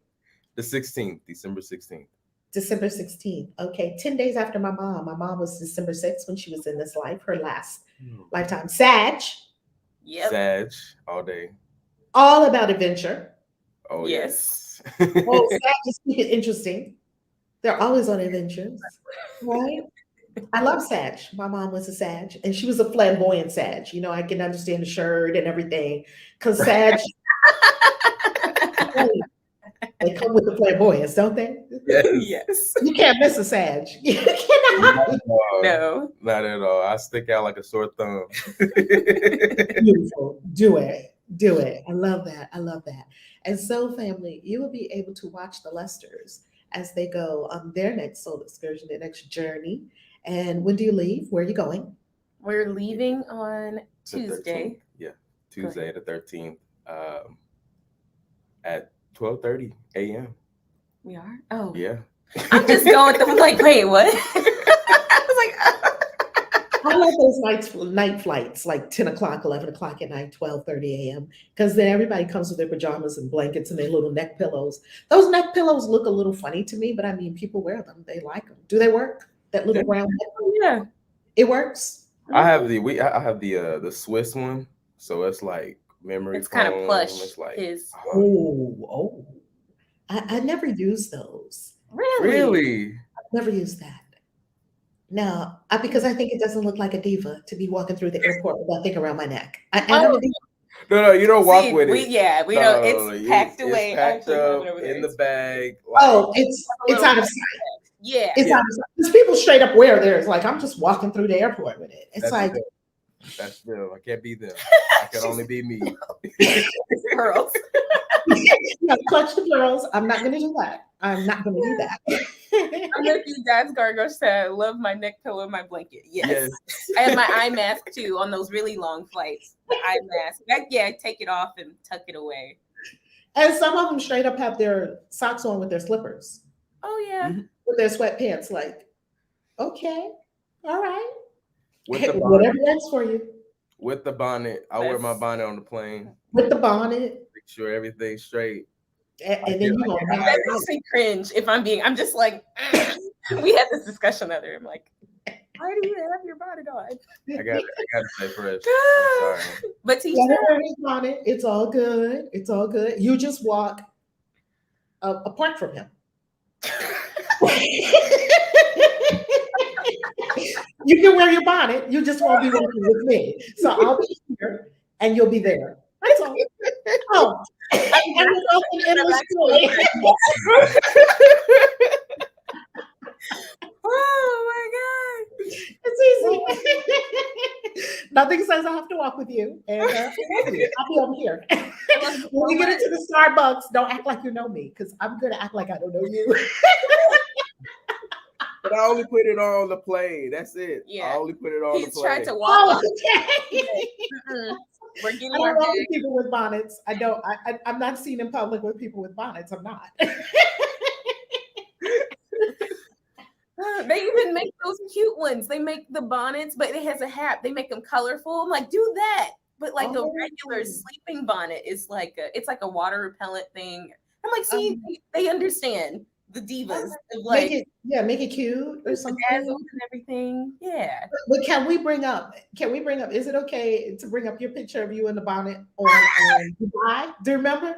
Speaker 2: The 16th, December 16th.
Speaker 1: December 16th. Okay, 10 days after my mom. My mom was December 6th when she was in this life, her last lifetime. Sag.
Speaker 3: Yep.
Speaker 2: Sag, all day.
Speaker 1: All about adventure.
Speaker 2: Oh,
Speaker 3: yes.
Speaker 1: Oh, Sag just keep it interesting. They're always on adventures, right? I love Sag. My mom was a Sag, and she was a flamboyant Sag. You know, I can understand the shirt and everything, because Sag, they come with the flamboyance, don't they?
Speaker 3: Yes.
Speaker 1: You can't miss a Sag. You cannot.
Speaker 3: No.
Speaker 2: Not at all. I stick out like a sore thumb.
Speaker 1: Beautiful. Do it. Do it. I love that. I love that. And so, family, you will be able to watch the Lesters as they go on their next soul excursion, their next journey. And when do you leave? Where are you going?
Speaker 3: We're leaving on Tuesday.
Speaker 2: Yeah, Tuesday the 13th at 12:30 a.m.
Speaker 3: We are? Oh.
Speaker 2: Yeah.
Speaker 3: I'm just going with them like, wait, what? I was like,
Speaker 1: I love those night flights, like 10 o'clock, 11 o'clock at night, 12:30 a.m. Because then everybody comes with their pajamas and blankets and their little neck pillows. Those neck pillows look a little funny to me, but I mean, people wear them. They like them. Do they work? That little round neck?
Speaker 3: yeah.
Speaker 1: It works?
Speaker 2: I have the Swiss one, so it's like memory
Speaker 3: It's kind of
Speaker 2: foam.
Speaker 3: plush.
Speaker 2: It's like
Speaker 1: Oh. I never use those.
Speaker 2: really.
Speaker 1: I've never used that. No, because I think it doesn't look like a diva to be walking through the airport with that thing around my neck. I'm a diva.
Speaker 2: No, you don't walk with it.
Speaker 3: We
Speaker 2: No,
Speaker 3: know
Speaker 2: no,
Speaker 3: it's packed away.
Speaker 2: It's packed
Speaker 3: I actually have
Speaker 2: up
Speaker 3: it over there.
Speaker 2: in the bag. Like,
Speaker 1: Oh, it's out of sight.
Speaker 3: Yeah.
Speaker 1: It's out of sight. Because people straight up wear theirs. Like, I'm just walking through the airport with it. It's
Speaker 2: That's
Speaker 1: like,
Speaker 2: that's them. I can't be them. I can only be me.
Speaker 3: Girls.
Speaker 1: clutch the pearls. I'm not going to do that. I'm not going to do that.
Speaker 3: I'm with you, Dad's Gargoyle said, I love my neck pillow and my blanket. Yes.
Speaker 2: Yes.
Speaker 3: I have my eye mask too on those really long flights. The eye mask. Take it off and tuck it away.
Speaker 1: And some of them straight up have their socks on with their slippers,
Speaker 3: Oh, yeah.
Speaker 2: Mm-hmm.
Speaker 1: with their sweatpants. Like, okay, all right.
Speaker 2: With the bonnet.
Speaker 1: Whatever works for you.
Speaker 2: With the bonnet. I wear my bonnet on the plane.
Speaker 1: With the bonnet.
Speaker 2: Make sure everything's straight.
Speaker 1: And then you know,
Speaker 3: That makes me cringe if I'm just like, we had this discussion the other day. I'm like, why do you have your bonnet on?
Speaker 2: I got to stay fresh. I'm sorry.
Speaker 3: But teacher,
Speaker 1: bonnet. It's all good. It's all good. You just walk apart from him. You can wear your bonnet. You just won't be working with me. So I'll be here and you'll be there. That's all. Oh,
Speaker 3: oh my God.
Speaker 1: It's easy. Nothing says I have to walk with you. And I'll be over here. When we get into the Starbucks, don't act like you know me, because I'm going to act like I don't know you.
Speaker 2: But I only put it on the plane. That's it.
Speaker 3: Yeah.
Speaker 2: I only put it on the
Speaker 3: He's
Speaker 2: plane.
Speaker 3: trying to walk.
Speaker 1: Oh, okay.
Speaker 3: We're getting
Speaker 1: I don't
Speaker 3: our
Speaker 1: know
Speaker 3: bag.
Speaker 1: people with bonnets. I don't. I'm not seen in public with people with bonnets. I'm not.
Speaker 3: They even make those cute ones. They make the bonnets, but it has a hat. They make them colorful. I'm like, do that. But like a regular sleeping bonnet is like it's like a water repellent thing. I'm like, see, they understand the divas of like
Speaker 1: make it cute or something
Speaker 3: and everything. Yeah.
Speaker 1: But can we bring up? Is it okay to bring up your picture of you in the bonnet on Dubai? Do you remember?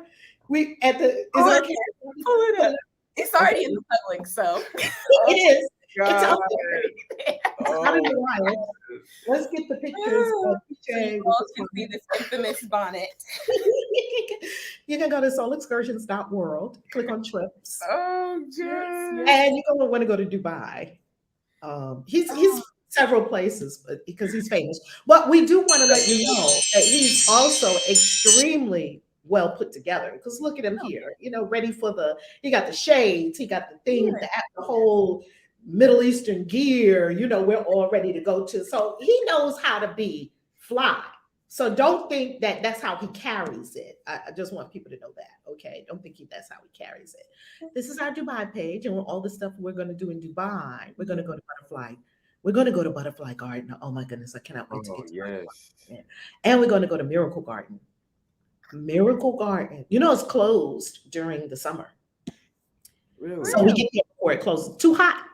Speaker 1: We at the. Is it okay?
Speaker 3: Pull it up. It's already in the public, so
Speaker 1: it is. It's
Speaker 2: God.
Speaker 1: out there. I don't know why. Let's get the pictures of PJ.
Speaker 3: You all can see this infamous bonnet.
Speaker 1: You can go to soulexcursions.world, click on trips.
Speaker 2: Oh, yes.
Speaker 1: And you're going to want to go to Dubai. He's several places because he's famous. But we do want to let you know that he's also extremely well put together, because look at him here, ready for he got the shades, he got the thing, the whole Middle Eastern gear, we're all ready to go to. So he knows how to be fly. So don't think that that's how he carries it. I just want people to know that, okay? Don't think that's how he carries it. This is our Dubai page, and all the stuff we're going to do in Dubai. We're going to go to Butterfly. We're going to go to Butterfly Garden. Oh my goodness, I cannot wait to get to
Speaker 2: yes.
Speaker 1: And we're going to go to Miracle Garden. Miracle Garden. It's closed during the summer.
Speaker 2: Really?
Speaker 1: So we get there before it closes. Too hot.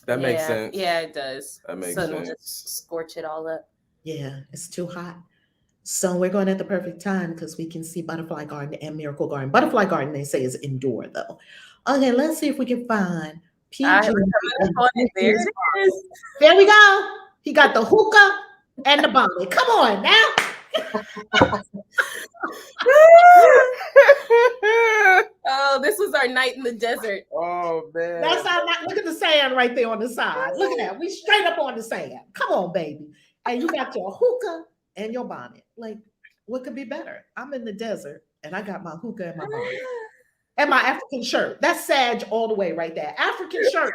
Speaker 2: That makes sense.
Speaker 3: Yeah, it does.
Speaker 2: That makes
Speaker 3: Sun
Speaker 2: sense.
Speaker 3: will just scorch it all up.
Speaker 1: Yeah, it's too hot. So we're going at the perfect time because we can see Butterfly Garden and Miracle Garden. Butterfly Garden, they say, is indoor, though. Okay, let's see if we can find PJ.
Speaker 3: There it is.
Speaker 1: There we go. He got the hookah and the bonnet. Come on now.
Speaker 3: Oh, this was our night in the desert.
Speaker 2: Oh, man.
Speaker 1: That's how. Look at the sand right there on the side. Look at that. We straight up on the sand. Come on, baby. And you got your hookah and your bonnet. Like, what could be better? I'm in the desert and I got my hookah and my bonnet and my African shirt. That's Sag all the way right there. African shirt.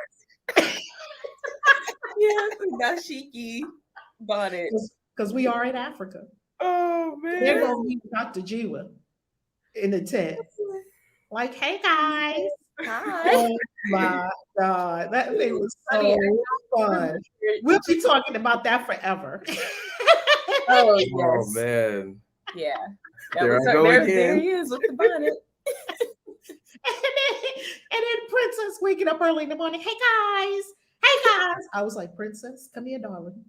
Speaker 3: Yes, dashiki bonnet.
Speaker 1: Because we are in Africa.
Speaker 2: Oh, man.
Speaker 1: They're going to meet Dr. Jiwa in the tent. Like, hey guys.
Speaker 3: Hi.
Speaker 1: Oh my God. That thing was
Speaker 3: Funny.
Speaker 1: so fun. We'll be talking about that forever.
Speaker 3: Oh
Speaker 2: Oh
Speaker 3: yes.
Speaker 2: man.
Speaker 3: Yeah. That
Speaker 2: There
Speaker 3: was
Speaker 2: I go
Speaker 3: there
Speaker 2: again.
Speaker 3: he is with the bonnet.
Speaker 1: And then Princess waking up early in the morning. Hey guys. Hey guys. I was like, Princess, come here, darling.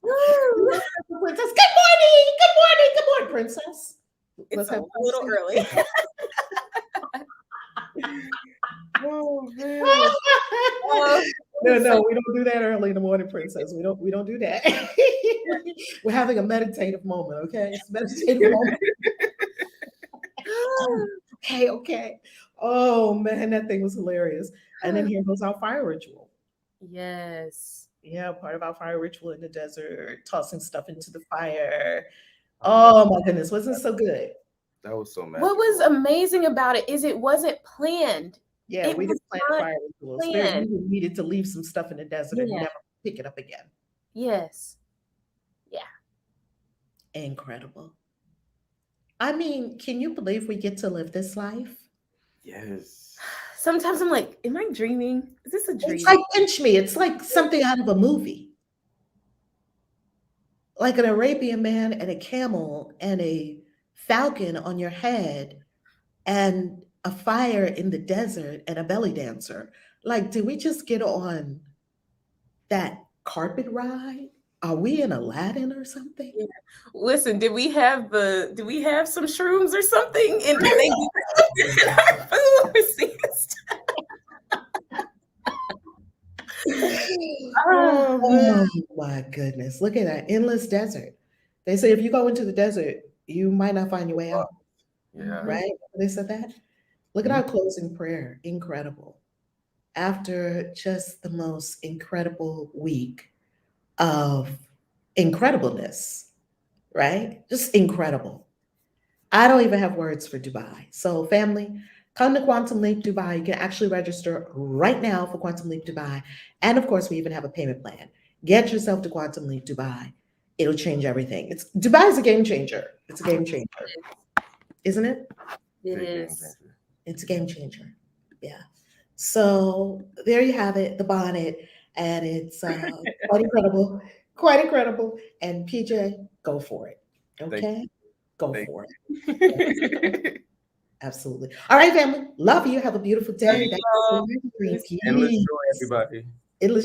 Speaker 1: Princess, good morning. Good morning. Good morning, Princess.
Speaker 3: It's
Speaker 1: Let's
Speaker 3: a
Speaker 1: have
Speaker 3: little early.
Speaker 2: Oh man.
Speaker 3: Oh,
Speaker 1: No, we don't do that early in the morning, Princess. We don't do that. We're having a meditative moment, okay? It's a meditative moment. Okay. Oh man, that thing was hilarious. And then here goes our fire ritual.
Speaker 3: yes.
Speaker 1: Yeah, part of our fire ritual in the desert, tossing stuff into the fire. Oh my goodness, wasn't it so good?
Speaker 2: That was so magical.
Speaker 3: What was amazing about it is it wasn't planned.
Speaker 1: Yeah,
Speaker 3: It
Speaker 1: we
Speaker 3: was
Speaker 1: didn't plan
Speaker 3: not
Speaker 1: fire rituals.
Speaker 3: planned.
Speaker 1: We needed to leave some stuff in the desert and
Speaker 3: Yeah.
Speaker 1: never pick it up again.
Speaker 3: Yes.
Speaker 1: Incredible. I mean, can you believe we get to live this life?
Speaker 2: Yes.
Speaker 3: Sometimes I'm like, am I dreaming? Is this a dream?
Speaker 1: It's like pinch me. It's like something out of a movie. Like an Arabian man and a camel and a falcon on your head and a fire in the desert and a belly dancer. Like, did we just get on that carpet ride? Are we in Aladdin or something?
Speaker 3: Yeah. Listen, did we have some shrooms or something? And did they in our food resist?
Speaker 1: Oh my goodness. Look at that endless desert. They say if you go into the desert, you might not find your way out,
Speaker 2: Yeah.
Speaker 1: right? They said that. Look at our closing prayer. Incredible. After just the most incredible week of incredibleness, right? Just incredible. I don't even have words for Dubai. So, family, come to Quantum Leap Dubai. You can actually register right now for Quantum Leap Dubai. And of course, we even have a payment plan. Get yourself to Quantum Leap Dubai. It'll change everything. Dubai is a game changer. It's a game changer, isn't it?
Speaker 3: It
Speaker 2: Big game
Speaker 3: is.
Speaker 2: changer.
Speaker 1: It's a game changer. Yeah. So there you have it, the bonnet, and it's quite incredible, quite incredible. And PJ, go for it. Okay, go
Speaker 2: Thank
Speaker 1: for it. Absolutely. All right, family. Love you. Have a beautiful day.
Speaker 3: Love you all.
Speaker 2: Endless
Speaker 1: Peace.
Speaker 2: joy, everybody.
Speaker 1: Endless